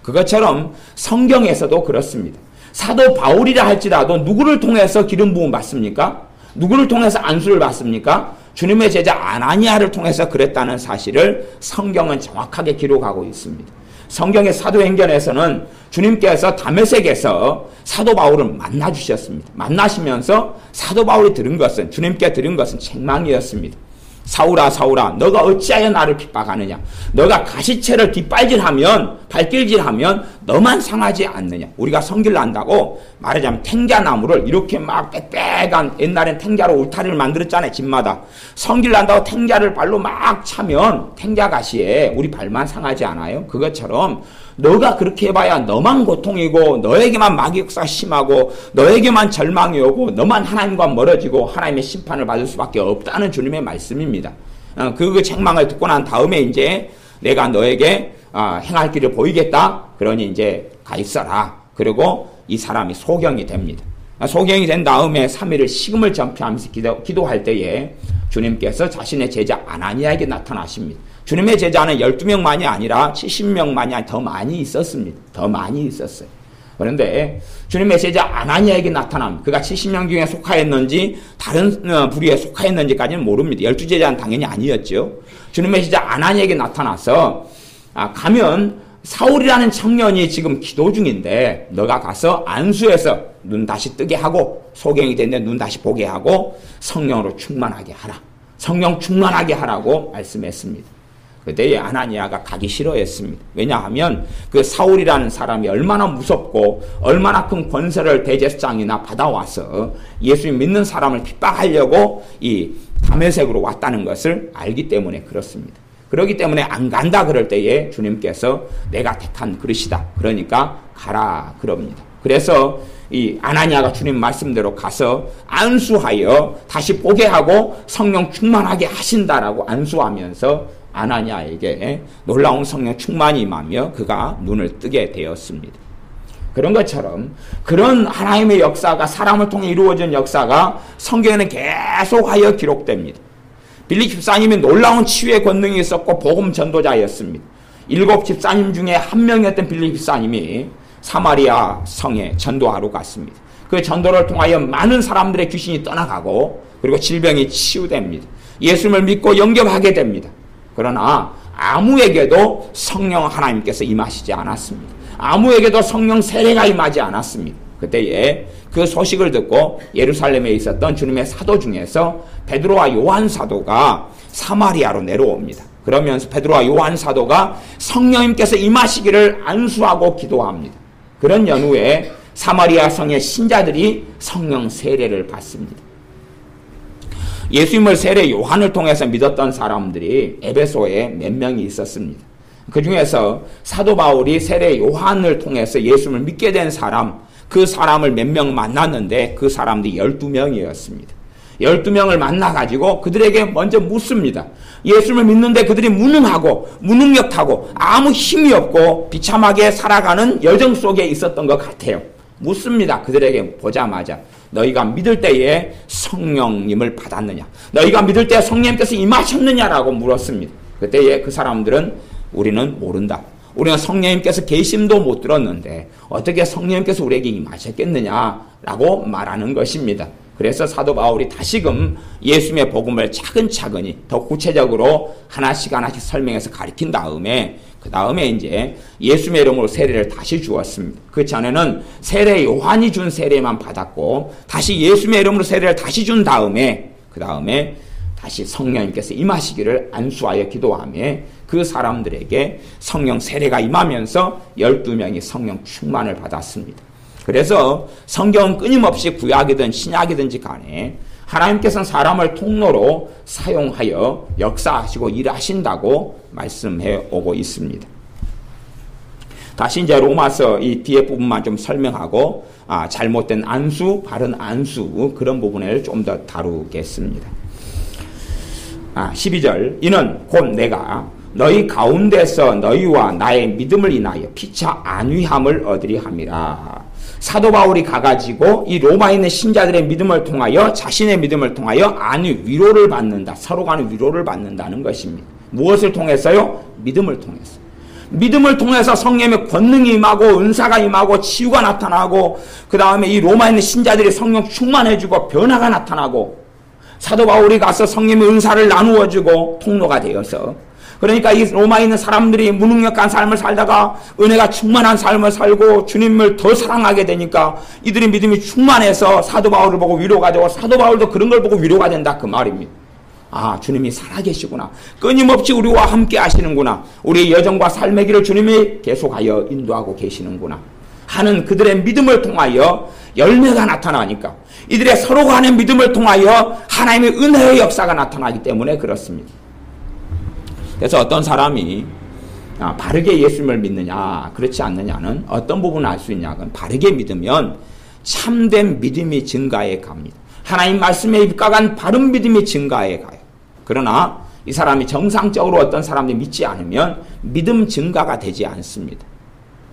A: 그것처럼 성경에서도 그렇습니다. 사도 바울이라 할지라도 누구를 통해서 기름 부음 받습니까? 누구를 통해서 안수를 받습니까? 주님의 제자 아나니아를 통해서 그랬다는 사실을 성경은 정확하게 기록하고 있습니다. 성경의 사도행전에서는 주님께서 다메섹에서 사도 바울을 만나주셨습니다. 만나시면서 사도 바울이 주님께 들은 것은 책망이었습니다. 사울아 사울아 너가 어찌하여 나를 핍박하느냐, 너가 가시채를 발길질하면 너만 상하지 않느냐. 우리가 성기를 난다고 말하자면 탱자나무를 이렇게 막 빽빽한, 옛날엔 탱자로 울타리를 만들었잖아요. 집마다. 성기를 난다고 탱자를 발로 막 차면 탱자가시에 우리 발만 상하지 않아요? 그것처럼 너가 그렇게 해봐야 너만 고통이고 너에게만 마귀역사가 심하고 너에게만 절망이 오고 너만 하나님과 멀어지고 하나님의 심판을 받을 수밖에 없다는 주님의 말씀입니다. 그 책망을 듣고 난 다음에 이제 내가 너에게 행할 길을 보이겠다. 그러니 이제 가 있어라. 그리고 이 사람이 소경이 됩니다. 소경이 된 다음에 3일을 식음을 전폐하면서 기도할 때에 주님께서 자신의 제자 아나니아에게 나타나십니다. 주님의 제자는 12명만이 아니라 70명만이 아니라 더 많이 있었습니다. 더 많이 있었어요. 그런데 주님의 제자 아나니아에게 나타납니다. 그가 70명 중에 속하였는지 다른 부류에 속하였는지까지는 모릅니다. 12제자는 당연히 아니었죠. 주님의 제자 아나니아에게 나타나서 가면 사울이라는 청년이 지금 기도 중인데 너가 가서 안수해서 눈 다시 뜨게 하고, 소경이 됐는데 눈 다시 보게 하고 성령으로 충만하게 하라. 성령 충만하게 하라고 말씀했습니다. 그때에 아나니아가 가기 싫어했습니다. 왜냐하면 그 사울이라는 사람이 얼마나 무섭고 얼마나 큰 권세를 대제사장이나 받아와서 예수님 믿는 사람을 핍박하려고 이 다메섹으로 왔다는 것을 알기 때문에 그렇습니다. 그렇기 때문에 안 간다 그럴 때에 주님께서 내가 택한 그릇이다. 그러니까 가라 그럽니다. 그래서 이 아나니아가 주님 말씀대로 가서 안수하여 다시 보게 하고 성령 충만하게 하신다라고 안수하면서 아나니아에게 놀라운 성령 충만이 임하며 그가 눈을 뜨게 되었습니다. 그런 것처럼 그런 하나님의 역사가 사람을 통해 이루어진 역사가 성경에는 계속하여 기록됩니다. 빌립 집사님이 놀라운 치유의 권능이 있었고 복음 전도자였습니다. 7 집사님 중에 한 명이었던 빌립 집사님이 사마리아 성에 전도하러 갔습니다. 그 전도를 통하여 많은 사람들의 귀신이 떠나가고 그리고 질병이 치유됩니다. 예수님을 믿고 영접하게 됩니다. 그러나 아무에게도 성령 하나님께서 임하시지 않았습니다. 아무에게도 성령 세례가 임하지 않았습니다. 그때에 그 소식을 듣고 예루살렘에 있었던 주님의 사도 중에서 베드로와 요한 사도가 사마리아로 내려옵니다. 그러면서 베드로와 요한 사도가 성령님께서 임하시기를 안수하고 기도합니다. 그런 연후에 사마리아 성의 신자들이 성령 세례를 받습니다. 예수님을 세례 요한을 통해서 믿었던 사람들이 에베소에 몇 명이 있었습니다. 그 중에서 사도 바울이 세례 요한을 통해서 예수님을 믿게 된 사람, 그 사람을 몇 명 만났는데 그 사람들이 12명이었습니다. 12명을 만나가지고 그들에게 먼저 묻습니다. 예수님을 믿는데 그들이 무능하고 무능력하고 아무 힘이 없고 비참하게 살아가는 여정 속에 있었던 것 같아요. 묻습니다. 그들에게 보자마자 너희가 믿을 때에 성령님을 받았느냐? 너희가 믿을 때에 성령님께서 임하셨느냐라고 물었습니다. 그때에 그 사람들은 우리는 모른다. 우리는 성령님께서 계심도 못 들었는데 어떻게 성령님께서 우리에게 임하셨겠느냐라고 말하는 것입니다. 그래서 사도 바울이 다시금 예수님의 복음을 차근차근히 더 구체적으로 하나씩 설명해서 가르친 다음에 그 다음에 이제 예수님의 이름으로 세례를 다시 주었습니다. 그 전에는 세례 요한이 준 세례만 받았고 다시 예수님의 이름으로 세례를 다시 준 다음에 그 다음에 다시 성령님께서 임하시기를 안수하여 기도하며 그 사람들에게 성령 세례가 임하면서 12명이 성령 충만을 받았습니다. 그래서 성경은 끊임없이 구약이든 신약이든지 간에 하나님께서는 사람을 통로로 사용하여 역사하시고 일하신다고 말씀해 오고 있습니다. 다시 이제 로마서 이 뒤에 부분만 좀 설명하고 잘못된 안수, 바른 안수 그런 부분을 좀 더 다루겠습니다. 12절 이는 곧 내가 너희 가운데서 너희와 나의 믿음을 인하여 피차 안위함을 얻으리 함이라. 사도 바울이 가가지고 이 로마에 있는 신자들의 믿음을 통하여 자신의 믿음을 통하여 안위 위로를 받는다. 서로 간의 위로를 받는다는 것입니다. 무엇을 통해서요? 믿음을 통해서. 믿음을 통해서 성령의 권능이 임하고 은사가 임하고 치유가 나타나고 그 다음에 이 로마에 있는 신자들이 성령 충만해지고 변화가 나타나고 사도 바울이 가서 성령의 은사를 나누어주고 통로가 되어서 그러니까 이 로마에 있는 사람들이 무능력한 삶을 살다가 은혜가 충만한 삶을 살고 주님을 더 사랑하게 되니까 이들의 믿음이 충만해서 사도 바울을 보고 위로가 되고 사도 바울도 그런 걸 보고 위로가 된다 그 말입니다. 주님이 살아계시구나. 끊임없이 우리와 함께 하시는구나. 우리의 여정과 삶의 길을 주님이 계속하여 인도하고 계시는구나 하는 그들의 믿음을 통하여 열매가 나타나니까 이들의 서로 간의 믿음을 통하여 하나님의 은혜의 역사가 나타나기 때문에 그렇습니다. 그래서 어떤 사람이 바르게 예수님을 믿느냐 그렇지 않느냐는 어떤 부분을 알 수 있냐면 바르게 믿으면 참된 믿음이 증가해 갑니다. 하나님 말씀에 입각한 바른 믿음이 증가해 가요. 그러나 이 사람이 정상적으로 어떤 사람들이 믿지 않으면 믿음 증가가 되지 않습니다.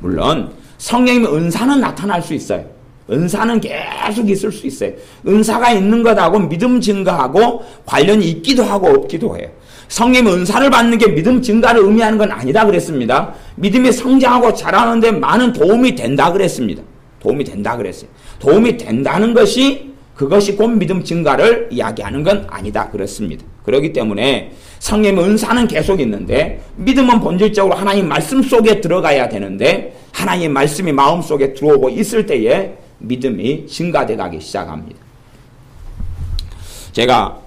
A: 물론 성령님의 은사는 나타날 수 있어요. 은사는 계속 있을 수 있어요. 은사가 있는 것하고 믿음 증가하고 관련이 있기도 하고 없기도 해요. 성령의 은사를 받는 게 믿음 증가를 의미하는 건 아니다 그랬습니다. 믿음이 성장하고 자라는데 많은 도움이 된다 그랬습니다. 도움이 된다 그랬어요. 도움이 된다는 것이 그것이 곧 믿음 증가를 이야기하는 건 아니다 그렇습니다. 그렇기 때문에 성령의 은사는 계속 있는데 믿음은 본질적으로 하나님 말씀 속에 들어가야 되는데 하나님의 말씀이 마음속에 들어오고 있을 때에 믿음이 증가돼 가기 시작합니다. 제가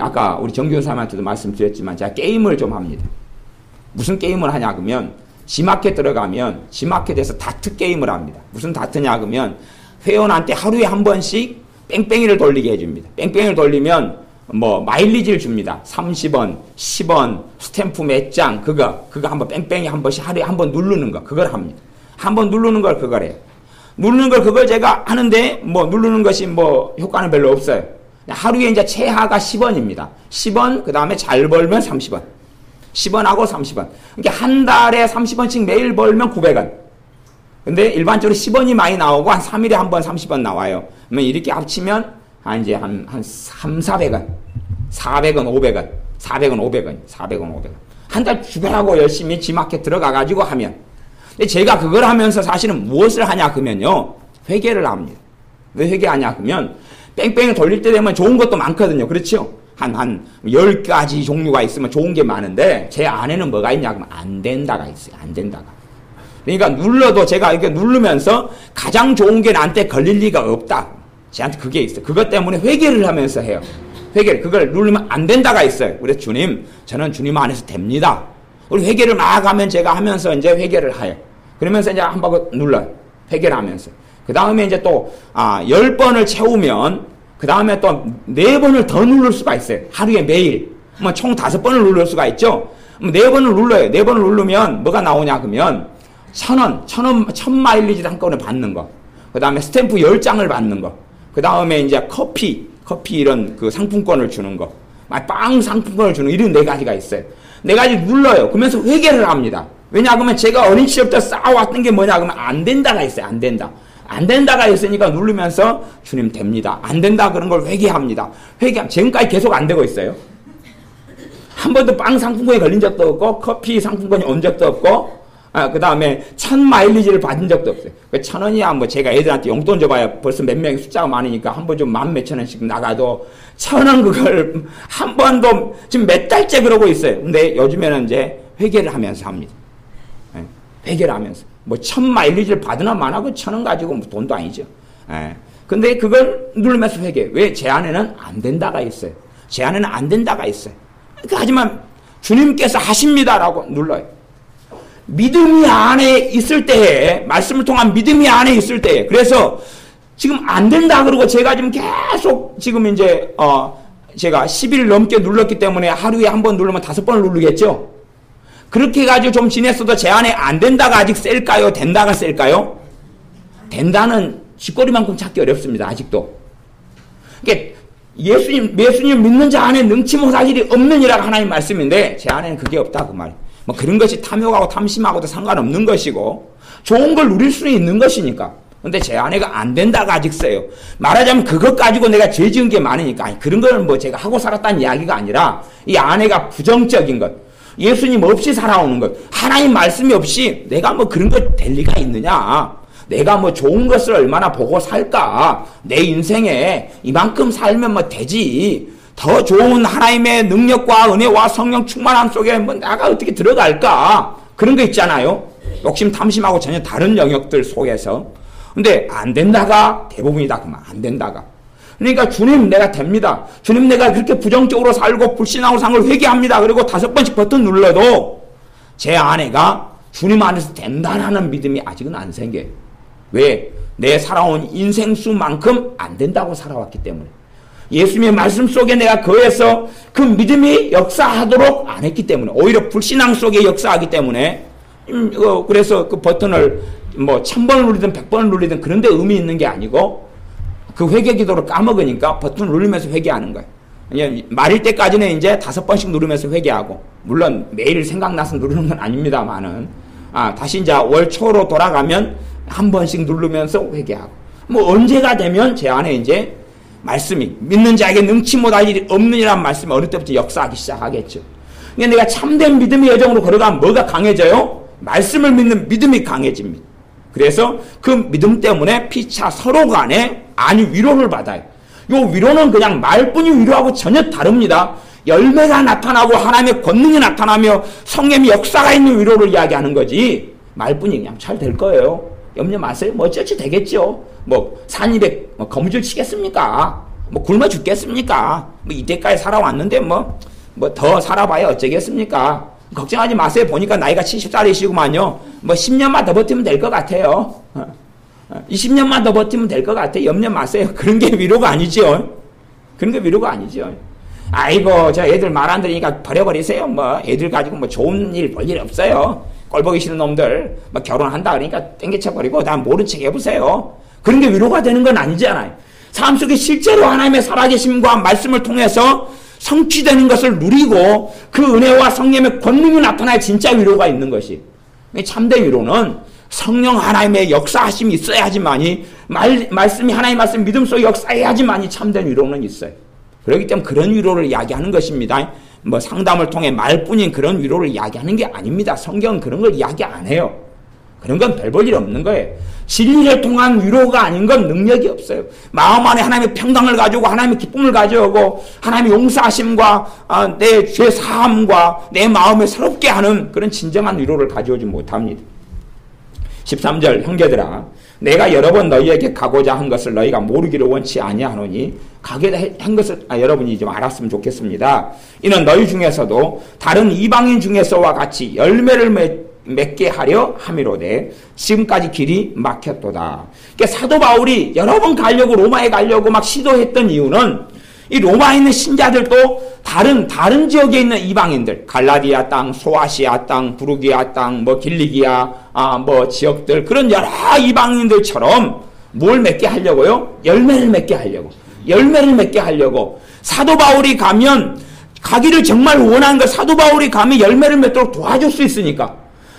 A: 아까 우리 정교사님한테도 말씀드렸지만 제가 게임을 좀 합니다. 무슨 게임을 하냐 그러면 지마켓 들어가면 지마켓에서 다트 게임을 합니다. 무슨 다트냐 그러면 회원한테 하루에 한 번씩 뺑뺑이를 돌리게 해줍니다. 뺑뺑이를 돌리면 마일리지를 줍니다. 30원, 10원, 스탬프 몇 장 그거 한번 뺑뺑이 한 번씩 하루에 한 번 누르는 거 그걸 합니다. 한 번 누르는 걸 그걸 해요. 누르는 걸 그걸 제가 하는데 누르는 것이 효과는 별로 없어요. 하루에 이제 최하가 10원입니다. 10원, 그 다음에 잘 벌면 30원. 10원하고 30원. 그러니까 한 달에 30원씩 매일 벌면 900원. 근데 일반적으로 10원이 많이 나오고 한 3일에 한 번 30원 나와요. 그러면 이렇게 합치면 한 3, 400원. 400원, 500원. 400원, 500원. 400원, 500원. 한 달 주변하고 열심히 지마켓 들어가가지고 하면. 근데 제가 그걸 하면서 사실은 무엇을 하냐 그러면요. 회개를 합니다. 왜 회개하냐 그러면 뺑뺑이 돌릴 때 되면 좋은 것도 많거든요. 그렇죠? 한 10가지 종류가 있으면 좋은 게 많은데 제 안에는 뭐가 있냐 그러면 안 된다가 있어요. 안 된다가. 그러니까 눌러도 제가 이렇게 누르면서 가장 좋은 게 나한테 걸릴 리가 없다. 저한테 그게 있어요. 그것 때문에 회개를 하면서 해요. 회개를. 그걸 누르면 안 된다가 있어요. 그래서 주님, 저는 주님 안에서 됩니다. 우리 회개를 막 하면 제가 하면서 이제 회개를 해요. 그러면서 이제 한 번 눌러요. 회개를 하면서. 그 다음에 이제 또 10번을 채우면 그 다음에 또 4번을 더 누를 수가 있어요. 하루에 매일. 뭐 총 5번을 누를 수가 있죠. 4번을 눌러요. 4번을 누르면 뭐가 나오냐 그러면 1000마일리지를 한꺼번에 받는 거. 그 다음에 스탬프 10장을 받는 거. 그 다음에 이제 커피 이런 그 상품권을 주는 거. 빵 상품권을 주는 이런 4가지가 있어요. 4가지 눌러요. 그러면서 회개를 합니다. 왜냐 그러면 제가 어린 시절부터 쌓아왔던 게 뭐냐 그러면 안 된다가 있어요. 안 된다. 안 된다가 있으니까 누르면서 주님 됩니다. 안 된다 그런 걸 회개합니다. 지금까지 계속 안 되고 있어요. 한 번도 빵 상품권에 걸린 적도 없고 커피 상품권이 온 적도 없고 그 다음에 1000마일리지를 받은 적도 없어요. 1000원이야 뭐 제가 애들한테 용돈 줘봐야 벌써 몇 명이 숫자가 많으니까 한 번 좀 10,000몇천 원씩 나가도 1000원 그걸 한 번도 지금 몇 달째 그러고 있어요. 근데 요즘에는 이제 회개를 하면서 합니다. 회개를 하면서. 뭐 1000마일리지를 받으나 마나 그 1000원 가지고 뭐 돈도 아니죠. 근데 그걸 누르면서 회개. 왜? 제 안에는 안 된다가 있어요. 제 안에는 안 된다가 있어요. 하지만 주님께서 하십니다라고 눌러요. 믿음이 안에 있을 때에, 말씀을 통한 믿음이 안에 있을 때에, 그래서 지금 안 된다 그러고 제가 지금 계속 지금 이제 제가 10일 넘게 눌렀기 때문에 하루에 한 번 누르면 5번을 누르겠죠. 그렇게 해가지고 좀 지냈어도 제 안에 안 된다가 아직 셀까요? 된다가 셀까요? 된다는 쥐꼬리만큼 찾기 어렵습니다. 아직도. 그러니까 예수님 믿는 자 안에 능치 못할 일이 없느니라 하나님 말씀인데 제 안에는 그게 없다 그 말이에요. 뭐 그런 것이 탐욕하고 탐심하고도 상관없는 것이고 좋은 걸 누릴 수는 있는 것이니까. 근데 제 안에가 안 된다가 아직 써요. 말하자면 그것 가지고 내가 죄 지은 게 많으니까. 아니, 그런 걸 뭐 제가 하고 살았다는 이야기가 아니라 이 안에가 부정적인 것. 예수님 없이 살아오는 것. 하나님 말씀이 없이 내가 뭐 그런 것 될 리가 있느냐. 내가 뭐 좋은 것을 얼마나 보고 살까. 내 인생에 이만큼 살면 뭐 되지. 더 좋은 하나님의 능력과 은혜와 성령 충만함 속에 뭐 내가 어떻게 들어갈까. 그런 거 있잖아요. 욕심 탐심하고 전혀 다른 영역들 속에서. 근데 안 된다가 대부분이다 그만. 안 된다가. 그러니까 주님 내가 됩니다. 주님 내가 그렇게 부정적으로 살고 불신하고 산 걸 회개합니다. 그리고 5번씩 버튼 눌러도 제 아내가 주님 안에서 된다라는 믿음이 아직은 안 생겨요. 왜? 내 살아온 인생수만큼 안 된다고 살아왔기 때문에. 예수님의 말씀 속에 내가 거해서 그 믿음이 역사하도록 안 했기 때문에. 오히려 불신앙 속에 역사하기 때문에. 그래서 그 버튼을 뭐 1000번을 누리든 100번을 누리든 그런 데 의미 있는 게 아니고 그 회개 기도를 까먹으니까 버튼을 누르면서 회개하는 거예요. 말일 때까지는 이제 5번씩 누르면서 회개하고, 물론 매일 생각나서 누르는 건 아닙니다만은, 다시 이제 월 초로 돌아가면 한 번씩 누르면서 회개하고, 뭐 언제가 되면 제 안에 이제 말씀이 믿는 자에게 능치 못할 일이 없느니라는 말씀이 어릴 때부터 역사하기 시작하겠죠. 그러니까 내가 참된 믿음의 여정으로 걸어가면 뭐가 강해져요? 말씀을 믿는 믿음이 강해집니다. 그래서 그 믿음 때문에 피차 서로 간에 위로를 받아요. 요 위로는 그냥 말뿐이 위로하고 전혀 다릅니다. 열매가 나타나고 하나님의 권능이 나타나며 성령의 역사가 있는 위로를 이야기하는 거지, 말뿐이 그냥 잘 될 거예요. 염려 마세요. 뭐 어쩌지 되겠죠. 뭐 산입에 거무줄 치겠습니까? 뭐 굶어 죽겠습니까? 뭐 이때까지 살아왔는데 뭐 더 살아봐야 어쩌겠습니까? 걱정하지 마세요. 보니까 나이가 70살이시구만요. 뭐 10년만 더 버티면 될 것 같아요. 20년만 더 버티면 될 것 같아요. 염려 마세요. 그런 게 위로가 아니죠. 그런 게 위로가 아니죠. 아이고, 저 애들 말 안 들으니까 버려버리세요. 뭐 애들 가지고 뭐 좋은 일 볼 일 없어요. 꼴보기 싫은 놈들 뭐 결혼한다 그러니까 땡겨쳐버리고 다 모른 척 해보세요. 그런 게 위로가 되는 건 아니잖아요. 삶 속에 실제로 하나님의 살아계심과 말씀을 통해서 성취되는 것을 누리고 그 은혜와 성령의 권능이 나타나야 진짜 위로가 있는 것이. 참된 위로는 성령 하나님의 역사하심이 있어야지만이, 말씀이 하나님의 말씀 믿음 속에 역사해야지만이 참된 위로는 있어요. 그렇기 때문에 그런 위로를 이야기하는 것입니다. 뭐 상담을 통해 말뿐인 그런 위로를 이야기하는 게 아닙니다. 성경은 그런 걸 이야기 안 해요. 그런 건 별 볼 일 없는 거예요. 진리를 통한 위로가 아닌 건 능력이 없어요. 마음 안에 하나님의 평강을 가지고 하나님의 기쁨을 가져오고 하나님의 용서하심과 내 죄 사함과 내 마음을 새롭게 하는 그런 진정한 위로를 가져오지 못합니다. 13절, 형제들아 내가 여러 번 너희에게 가고자 한 것을 너희가 모르기를 원치 아니하노니, 가고자 한 것을 여러분이 좀 알았으면 좋겠습니다. 이는 너희 중에서도 다른 이방인 중에서와 같이 열매를 맺게 하려 함이로되 지금까지 길이 막혔도다. 그러니까 사도 바울이 여러 번 가려고 로마에 가려고 막 시도했던 이유는 이 로마에 있는 신자들도 다른 지역에 있는 이방인들, 갈라디아 땅, 소아시아 땅, 부르기아 땅, 뭐 길리기아 뭐 지역들 그런 여러 이방인들처럼 뭘 맺게 하려고요? 열매를 맺게 하려고. 사도 바울이 가기를 정말 원하는 걸 사도 바울이 가면 열매를 맺도록 도와줄 수 있으니까.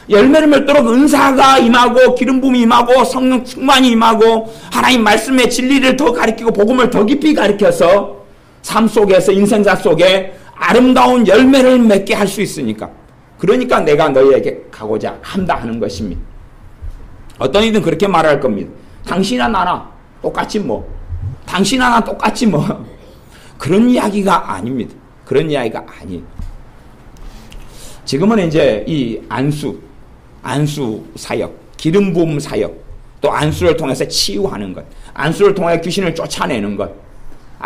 A: 열매를 맺도록 은사가 임하고 기름 부음이 임하고 성령 충만이 임하고 하나님 말씀의 진리를 더 가르치고 복음을 더 깊이 가르쳐서 삶 속에서 인생사 속에 아름다운 열매를 맺게 할 수 있으니까. 그러니까 내가 너희에게 가고자 한다 하는 것입니다. 어떤 이든 그렇게 말할 겁니다. 당신이나 나나 똑같이 뭐. 당신이나 나 똑같이 뭐. 그런 이야기가 아닙니다. 그런 이야기가 아니에요. 지금은 이제 이 안수 사역, 기름 부음 사역, 또 안수를 통해서 치유하는 것, 안수를 통해 귀신을 쫓아내는 것.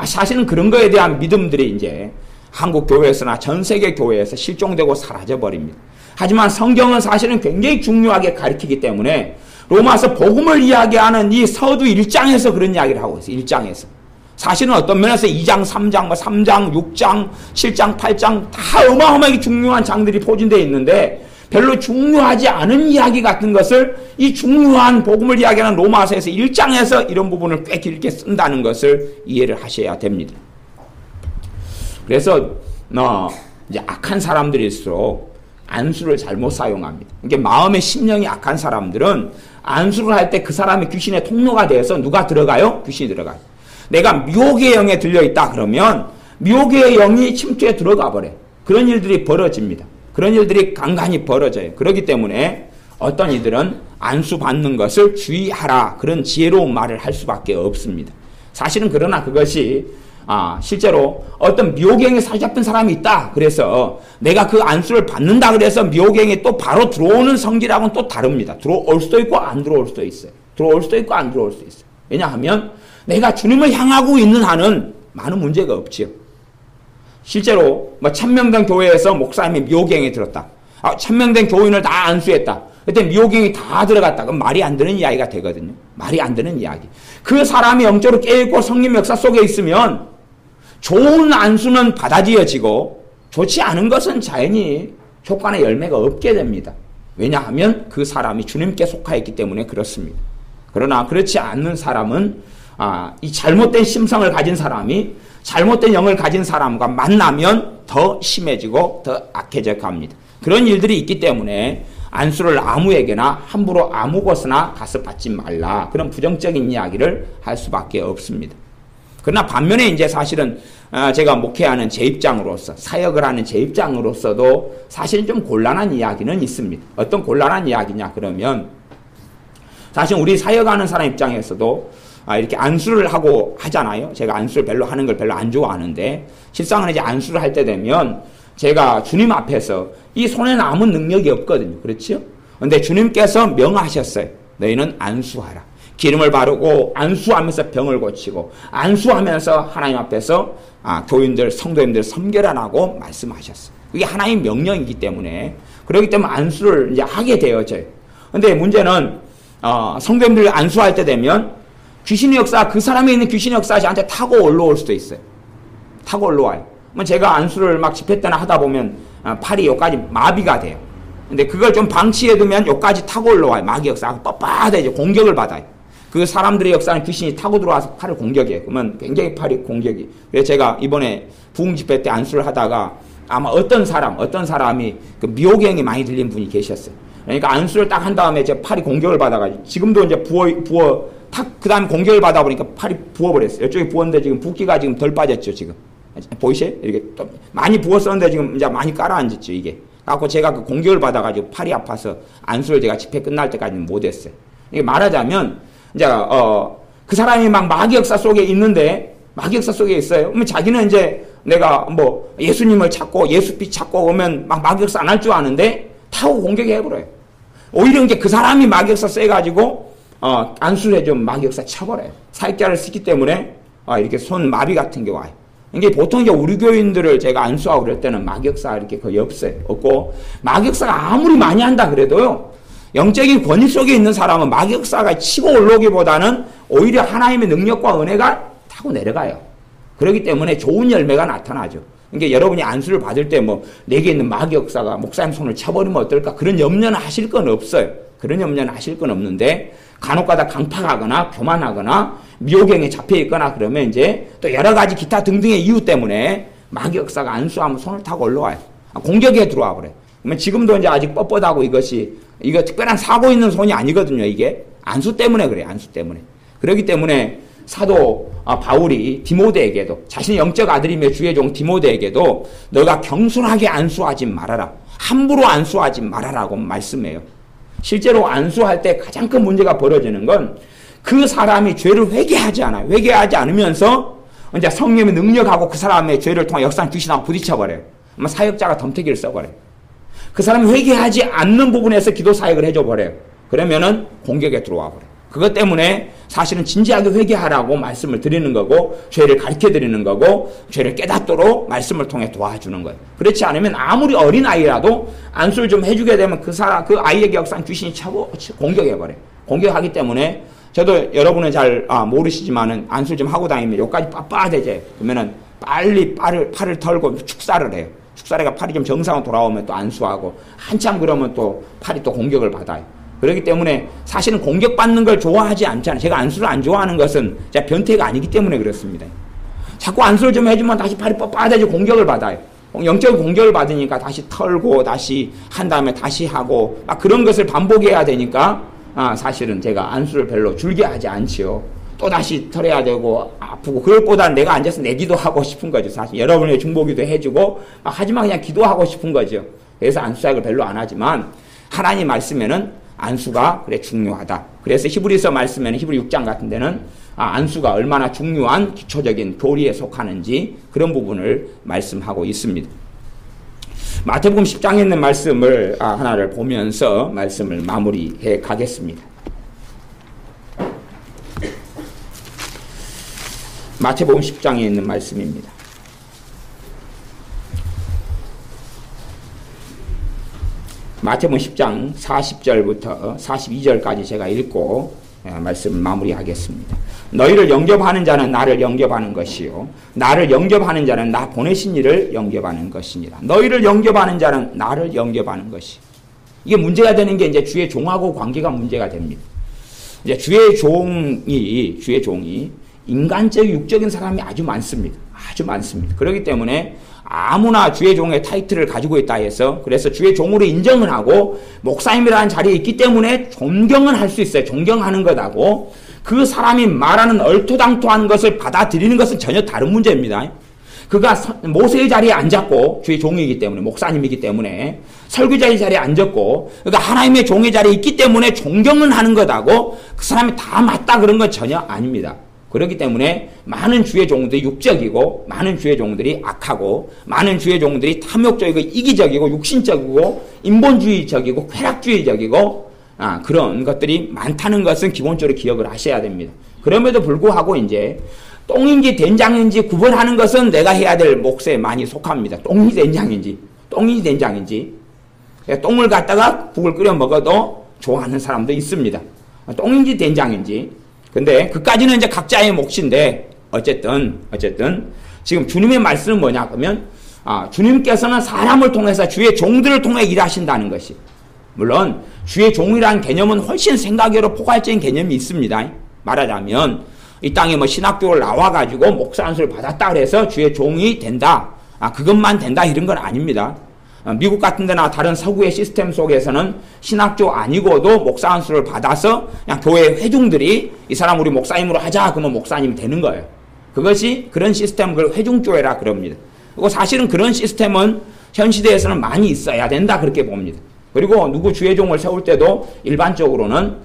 A: 사실은 그런 거에 대한 믿음들이 이제 한국 교회에서나 전 세계 교회에서 실종되고 사라져 버립니다. 하지만 성경은 사실은 굉장히 중요하게 가르치기 때문에 로마서 복음을 이야기하는 이 서두 1장에서 그런 이야기를 하고 있어요. 1장에서. 사실은 어떤 면에서 2장, 3장, 3장, 6장, 7장, 8장 다 어마어마하게 중요한 장들이 포진되어 있는데 별로 중요하지 않은 이야기 같은 것을 이 중요한 복음을 이야기하는 로마서에서 1장에서 이런 부분을 꽤 길게 쓴다는 것을 이해를 하셔야 됩니다. 그래서 이제 악한 사람들일수록 안수를 잘못 사용합니다. 그러니까 마음의 심령이 악한 사람들은 안수를 할 때 그 사람이 귀신의 통로가 되어서 누가 들어가요? 귀신이 들어가요. 내가 미혹의 영에 들려있다 그러면 미혹의 영이 침투에 들어가 버려요. 그런 일들이 벌어집니다. 그런 일들이 간간히 벌어져요. 그렇기 때문에 어떤 이들은 안수 받는 것을 주의하라 그런 지혜로운 말을 할 수밖에 없습니다. 사실은 그러나 그것이 실제로 어떤 미혹행에 사로잡힌 사람이 있다. 그래서 내가 그 안수를 받는다 그래서 미혹행에 또 바로 들어오는 성질하고는 또 다릅니다. 들어올 수도 있고 안 들어올 수도 있어요. 들어올 수도 있고 안 들어올 수도 있어요. 왜냐하면 내가 주님을 향하고 있는 한은 많은 문제가 없지요. 실제로 1000명 교회에서 목사님이 미혹행에 들었다. 1000명 교인을 다 안수했다. 그때 미혹행이 다 들어갔다. 그럼 말이 안 되는 이야기가 되거든요. 말이 안 되는 이야기. 그 사람이 영적으로 깨있고 성령 역사 속에 있으면 좋은 안수는 받아들여지고 좋지 않은 것은 자연히 효과나 열매가 없게 됩니다. 왜냐하면 그 사람이 주님께 속하였기 때문에 그렇습니다. 그러나 그렇지 않는 사람은 이 잘못된 심성을 가진 사람이 잘못된 영을 가진 사람과 만나면 더 심해지고 더 악해져 갑니다. 그런 일들이 있기 때문에 안수를 아무에게나 함부로 아무 곳이나 가서 받지 말라. 그런 부정적인 이야기를 할 수밖에 없습니다. 그러나 반면에 이제 사실은 제가 목회하는 제 입장으로서 사역을 하는 제 입장으로서도 사실 좀 곤란한 이야기는 있습니다. 어떤 곤란한 이야기냐 그러면 사실 우리 사역하는 사람 입장에서도 이렇게 안수를 하고 하잖아요. 제가 안수를 별로 하는 걸 별로 안 좋아하는데 실상은 이제 안수를 할 때 되면 제가 주님 앞에서 이 손에 남은 능력이 없거든요. 그렇죠? 근데 주님께서 명하셨어요. 너희는 안수하라. 기름을 바르고 안수하면서 병을 고치고 안수하면서 하나님 앞에서 교인들, 성도님들 섬결하라고 말씀하셨어요. 그게 하나님의 명령이기 때문에 그렇기 때문에 안수를 이제 하게 되어져요. 근데 문제는 성도님들 안수할 때 되면 귀신의 역사, 그 사람에 있는 귀신의 역사가 저한테 타고 올라올 수도 있어요. 타고 올라와요. 제가 안수를 막 집회 때나 하다 보면 팔이 여기까지 마비가 돼요. 근데 그걸 좀 방치해두면 여기까지 타고 올라와요. 마귀 역사가 뻣뻣해 공격을 받아요. 그 사람들의 역사는 귀신이 타고 들어와서 팔을 공격해요. 그러면 굉장히 팔이 공격이. 그래서 제가 이번에 부흥 집회 때 안수를 하다가 아마 어떤 사람이 그 미혹행이 많이 들린 분이 계셨어요. 그러니까 안수를 딱 한 다음에 제 팔이 공격을 받아가지고 지금도 이제 그 다음에 공격을 받아보니까 팔이 부어버렸어요. 이쪽에 부었는데 지금 붓기가 지금 덜 빠졌죠, 지금. 보이세요? 이렇게 좀 많이 부었었는데 지금 이제 많이 깔아앉았죠, 이게. 그래갖고 제가 그 공격을 받아가지고 팔이 아파서 안수를 제가 집회 끝날 때까지는 못했어요. 이게 말하자면, 이제, 그 사람이 막 마귀 역사 속에 있는데, 마귀 역사 속에 있어요. 그러면 자기는 이제 내가 뭐 예수님을 찾고 예수빛 찾고 오면 막 마귀 역사 안 할 줄 아는데 타고 공격해버려요. 오히려 이제 그 사람이 마귀 역사 쎄가지고, 안수를 해주면 마귀 역사 쳐버려요. 사역자를 쓰기 때문에, 이렇게 손 마비 같은 게 와요. 이게 보통 이제 우리 교인들을 제가 안수하고 그럴 때는 마격사 이렇게 거의 없고, 마격사가 아무리 많이 한다 그래도요, 영적인 권위 속에 있는 사람은 마격사가 치고 올라오기보다는 오히려 하나님의 능력과 은혜가 타고 내려가요. 그렇기 때문에 좋은 열매가 나타나죠. 그러니까 여러분이 안수를 받을 때 뭐 내게 있는 마격사가 목사님 손을 쳐버리면 어떨까? 그런 염려는 하실 건 없어요. 그런 염려는 하실 건 없는데, 간혹가다 강팍하거나 교만하거나 미혹행에 잡혀있거나 그러면 이제 또 여러 가지 기타 등등의 이유 때문에 마격사가 안수하면 손을 타고 올라와요. 공격에 들어와 버려요. 그러면 지금도 이제 아직 뻣뻣하고 이거 특별한 사고 있는 손이 아니거든요. 이게 안수 때문에 그래요. 안수 때문에. 그렇기 때문에 사도 바울이 디모데에게도, 자신의 영적 아들이며 주의 종 디모데에게도 너가 경솔하게 안수하지 말아라, 함부로 안수하지 말아라고 말씀해요. 실제로 안수할 때 가장 큰 문제가 벌어지는 건 그 사람이 죄를 회개하지 않아요. 회개하지 않으면서 이제 성령의 능력하고 그 사람의 죄를 통해 역사한 귀신하고 부딪혀버려요. 아마 사역자가 덤태기를 써버려요. 그 사람이 회개하지 않는 부분에서 기도 사역을 해줘버려요. 그러면은 공격에 들어와 버려요. 그것 때문에 사실은 진지하게 회개하라고 말씀을 드리는 거고, 죄를 가르쳐 드리는 거고, 죄를 깨닫도록 말씀을 통해 도와주는 거예요. 그렇지 않으면 아무리 어린 아이라도 안수를 좀 해주게 되면 그 아이에게 역사한 귀신이 차고 공격해버려요. 공격하기 때문에 저도 여러분은 잘 모르시지만은 안수를 좀 하고 다니면 여기까지 빳빳해져요. 그러면은 빨리 팔을 털고 축사를 해요. 축사래가 팔이 좀 정상으로 돌아오면 또 안수하고, 한참 그러면 또 팔이 또 공격을 받아요. 그렇기 때문에 사실은 공격받는 걸 좋아하지 않잖아요. 제가 안수를 안 좋아하는 것은 제가 변태가 아니기 때문에 그렇습니다. 자꾸 안수를 좀 해주면 다시 팔이 뻣뻣해지고 공격을 받아요. 영적인 공격을 받으니까 다시 털고 다시 한 다음에 다시 하고 막 그런 것을 반복해야 되니까 사실은 제가 안수를 별로 줄게 하지 않지요. 또 다시 털어야 되고 아프고, 그것보다는 내가 앉아서 내 기도하고 싶은 거죠. 사실 여러분의 중보기도 해주고 하지만 그냥 기도하고 싶은 거죠. 그래서 안수학을 별로 안 하지만, 하나님 말씀에는 안수가 그래 중요하다. 그래서 히브리서 말씀에는 히브리 6장 같은 데는 안수가 얼마나 중요한 기초적인 교리에 속하는지 그런 부분을 말씀하고 있습니다. 마태복음 10장에 있는 말씀을 하나를 보면서 말씀을 마무리해 가겠습니다. 마태복음 10장에 있는 말씀입니다. 마태복음 10장 40절부터 42절까지 제가 읽고 말씀을 마무리하겠습니다. 너희를 영접하는 자는 나를 영접하는 것이요, 나를 영접하는 자는 나 보내신 이를 영접하는 것이니라. 너희를 영접하는 자는 나를 영접하는 것이. 이게 문제가 되는 게 이제 주의 종하고 관계가 문제가 됩니다. 이제 주의 종이 인간적, 육적인 사람이 아주 많습니다. 아주 많습니다. 그렇기 때문에 아무나 주의 종의 타이틀을 가지고 있다 해서, 그래서 주의 종으로 인정은 하고 목사님이라는 자리에 있기 때문에 존경은 할 수 있어요. 존경하는 것하고 그 사람이 말하는 얼토당토한 것을 받아들이는 것은 전혀 다른 문제입니다. 그가 모세의 자리에 앉았고, 주의 종이기 때문에, 목사님이기 때문에 설교자의 자리에 앉았고, 그러니까 하나님의 종의 자리에 있기 때문에 존경은 하는 것하고 그 사람이 다 맞다 그런 건 전혀 아닙니다. 그렇기 때문에 많은 주의 종들이 육적이고, 많은 주의 종들이 악하고, 많은 주의 종들이 탐욕적이고 이기적이고 육신적이고 인본주의적이고 쾌락주의적이고 그런 것들이 많다는 것은 기본적으로 기억을 하셔야 됩니다. 그럼에도 불구하고 이제 똥인지 된장인지 구분하는 것은 내가 해야 될 몫에 많이 속합니다. 똥이 된장인지 똥을 갖다가 국을 끓여 먹어도 좋아하는 사람도 있습니다. 똥인지 된장인지. 근데 그까지는 이제 각자의 몫인데, 어쨌든 지금 주님의 말씀은 뭐냐 그러면 주님께서는 사람을 통해서 주의 종들을 통해 일하신다는 것이, 물론 주의 종이라는 개념은 훨씬 생각외로 포괄적인 개념이 있습니다. 말하자면 이 땅에 뭐 신학교를 나와가지고 목사 안수를 받았다 그래서 주의 종이 된다, 그것만 된다 이런 건 아닙니다. 미국 같은 데나 다른 서구의 시스템 속에서는 신학교 아니고도 목사 안수를 받아서 그냥 교회 회중들이 이 사람 우리 목사님으로 하자 그러면 목사님이 되는 거예요. 그것이 그런 시스템, 그걸 회중교회라 그럽니다. 그리고 사실은 그런 시스템은 현 시대에서는 많이 있어야 된다 그렇게 봅니다. 그리고 누구 주의 종을 세울 때도 일반적으로는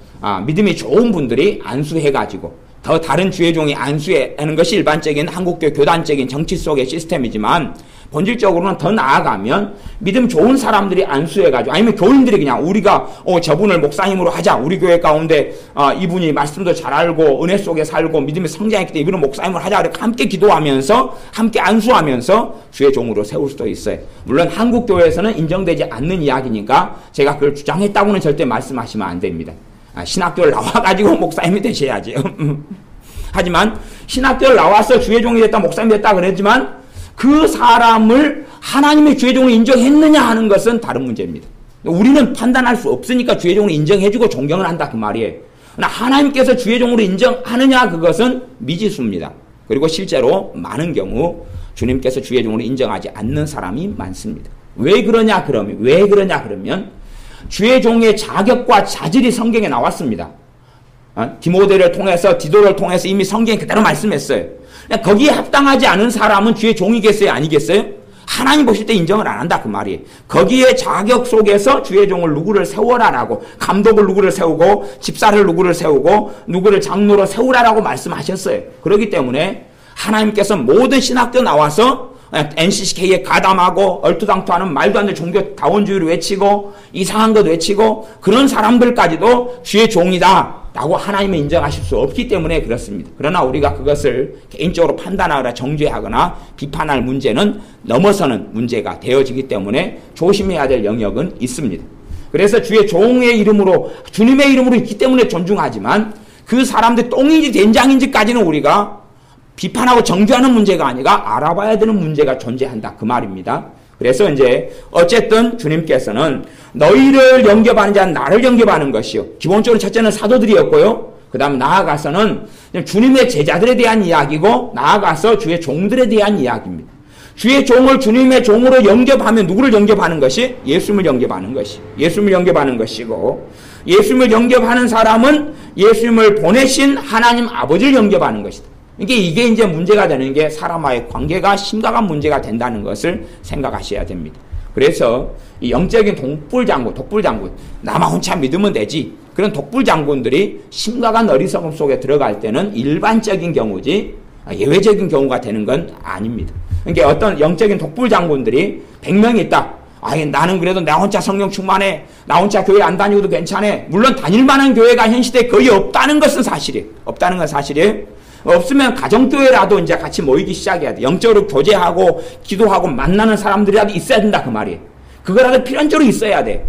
A: 믿음이 좋은 분들이 안수해가지고 더 다른 주의 종이 안수하는 것이 일반적인 한국교 교단적인 정치 속의 시스템이지만, 본질적으로는 더 나아가면 믿음 좋은 사람들이 안수해가지고 아니면 교인들이 그냥 우리가 저분을 목사님으로 하자. 우리 교회 가운데 이분이 말씀도 잘 알고 은혜 속에 살고 믿음의 성장했기 때문에 이분을 목사님으로 하자. 그렇게 함께 기도하면서 함께 안수하면서 주의 종으로 세울 수도 있어요. 물론 한국 교회에서는 인정되지 않는 이야기니까 제가 그걸 주장했다고는 절대 말씀하시면 안 됩니다. 신학교를 나와가지고 목사님이 되셔야죠. 하지만 신학교를 나와서 주의 종이 됐다 목사님이 됐다 그랬지만 그 사람을 하나님의 주의 종으로 인정했느냐 하는 것은 다른 문제입니다. 우리는 판단할 수 없으니까 주의 종으로 인정해주고 존경을 한다 그 말이에요. 그러나 하나님께서 주의 종으로 인정하느냐 그것은 미지수입니다. 그리고 실제로 많은 경우 주님께서 주의 종으로 인정하지 않는 사람이 많습니다. 왜 그러냐 그러면 주의 종의 자격과 자질이 성경에 나왔습니다. 디모데를 통해서 디도를 통해서 이미 성경에 그대로 말씀했어요. 거기에 합당하지 않은 사람은 주의 종이겠어요? 아니겠어요? 하나님 보실 때 인정을 안 한다 그 말이에요. 거기에 자격 속에서 주의 종을 누구를 세워라라고 감독을 누구를 세우고 집사를 누구를 세우고 누구를 장로로 세우라라고 말씀하셨어요. 그렇기 때문에 하나님께서 모든 신학교 나와서 NCCK에 가담하고 얼토당토하는 말도 안 되는 종교다원주의를 외치고 이상한 것 외치고 그런 사람들까지도 주의 종이다 라고 하나님은 인정하실 수 없기 때문에 그렇습니다. 그러나 우리가 그것을 개인적으로 판단하거나 정죄하거나 비판할 문제는 넘어서는 문제가 되어지기 때문에 조심해야 될 영역은 있습니다. 그래서 주의 종의 이름으로 주님의 이름으로 있기 때문에 존중하지만 그 사람들 똥인지 된장인지까지는 우리가 비판하고 정죄하는 문제가 아니라 알아봐야 되는 문제가 존재한다 그 말입니다. 그래서 이제 어쨌든 주님께서는 너희를 영접하는 자는 나를 영접하는 것이요. 기본적으로 첫째는 사도들이었고요. 그 다음 나아가서는 주님의 제자들에 대한 이야기고 나아가서 주의 종들에 대한 이야기입니다. 주의 종을 주님의 종으로 영접하면 누구를 영접하는 것이? 예수님을 영접하는 것이. 예수님을 영접하는 것이고 예수님을 영접하는 사람은 예수님을 보내신 하나님 아버지를 영접하는 것이다. 이게 이제 문제가 되는 게 사람과의 관계가 심각한 문제가 된다는 것을 생각하셔야 됩니다. 그래서 이 영적인 독불장군, 나만 혼자 믿으면 되지. 그런 독불장군들이 심각한 어리석음 속에 들어갈 때는 일반적인 경우지 예외적인 경우가 되는 건 아닙니다. 그러니까 어떤 영적인 독불장군들이 100명이 있다. 나는 그래도 나 혼자 성령 충만해. 나 혼자 교회 안 다니고도 괜찮아. 물론 다닐만한 교회가 현 시대에 거의 없다는 것은 사실이에요. 없다는 건 사실이에요. 없으면 가정교회라도 이제 같이 모이기 시작해야 돼. 영적으로 교제하고 기도하고 만나는 사람들이라도 있어야 된다 그 말이에요. 그거라도 필연적으로 있어야 돼.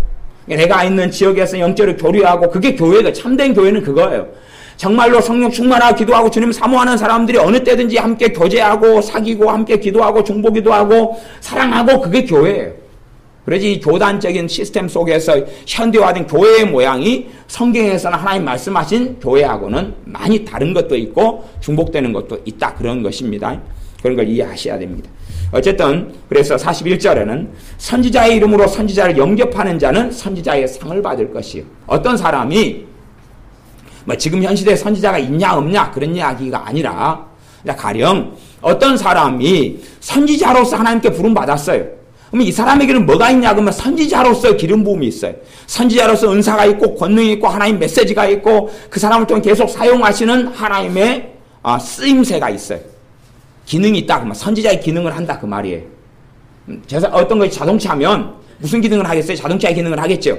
A: 내가 있는 지역에서 영적으로 교류하고 그게 교회가 참된 교회는 그거예요. 정말로 성령 충만하고 기도하고 주님 사모하는 사람들이 어느 때든지 함께 교제하고 사귀고 함께 기도하고 중보기도하고 사랑하고 그게 교회예요. 그래서 이 교단적인 시스템 속에서 현대화된 교회의 모양이 성경에서는 하나님 말씀하신 교회하고는 많이 다른 것도 있고 중복되는 것도 있다. 그런 것입니다. 그런 걸 이해하셔야 됩니다. 어쨌든 그래서 41절에는 선지자의 이름으로 선지자를 영접하는 자는 선지자의 상을 받을 것이요. 어떤 사람이 지금 현 시대에 선지자가 있냐 없냐 그런 이야기가 아니라 가령 어떤 사람이 선지자로서 하나님께 부름받았어요. 그러면 이 사람에게는 뭐가 있냐 그러면 선지자로서 기름 부음이 있어요. 선지자로서 은사가 있고 권능이 있고 하나님 메시지가 있고 그 사람을 통해 계속 사용하시는 하나님의 쓰임새가 있어요. 기능이 있다 그러면 선지자의 기능을 한다 그 말이에요. 어떤 것이 자동차면 무슨 기능을 하겠어요? 자동차의 기능을 하겠죠.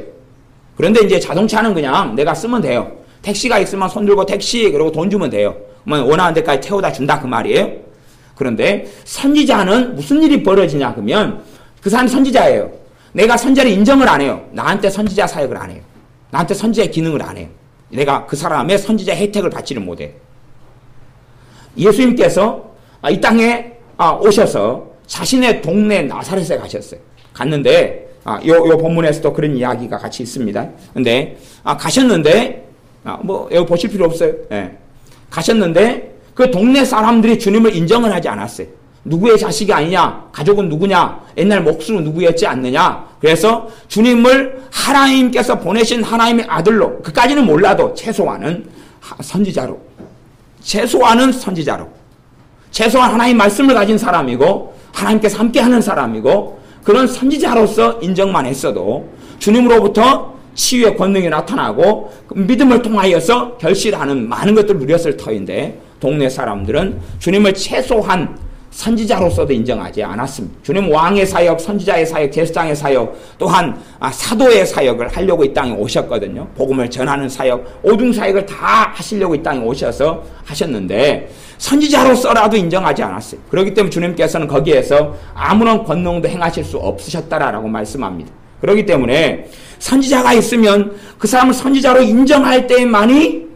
A: 그런데 이제 자동차는 그냥 내가 쓰면 돼요. 택시가 있으면 손 들고 택시 그리고 돈 주면 돼요. 그러면 원하는 데까지 태워다 준다 그 말이에요. 그런데 선지자는 무슨 일이 벌어지냐 그러면 그 사람이 선지자예요. 내가 선지자를 인정을 안 해요. 나한테 선지자 사역을 안 해요. 나한테 선지자의 기능을 안 해요. 내가 그 사람의 선지자 혜택을 받지를 못해요. 예수님께서 이 땅에 오셔서 자신의 동네 나사렛에 가셨어요. 갔는데 요 본문에서도 그런 이야기가 같이 있습니다. 근데 가셨는데 여기 보실 필요 없어요. 예. 가셨는데 그 동네 사람들이 주님을 인정을 하지 않았어요. 누구의 자식이 아니냐? 가족은 누구냐? 옛날 목수는 누구였지 않느냐? 그래서 주님을 하나님께서 보내신 하나님의 아들로, 그까지는 몰라도 최소한은 선지자로, 최소한 하나님 말씀을 가진 사람이고 하나님께서 함께하는 사람이고 그런 선지자로서 인정만 했어도 주님으로부터 치유의 권능이 나타나고 믿음을 통하여서 결실하는 많은 것들을 누렸을 터인데 동네 사람들은 주님을 최소한 선지자로서도 인정하지 않았습니다. 주님 왕의 사역, 선지자의 사역, 제사장의 사역, 또한 사도의 사역을 하려고 이 땅에 오셨거든요. 복음을 전하는 사역, 오중 사역을 다 하시려고 이 땅에 오셔서 하셨는데 선지자로서라도 인정하지 않았어요. 그렇기 때문에 주님께서는 거기에서 아무런 권능도 행하실 수 없으셨다라고 말씀합니다. 그렇기 때문에 선지자가 있으면 그 사람을 선지자로 인정할 때만이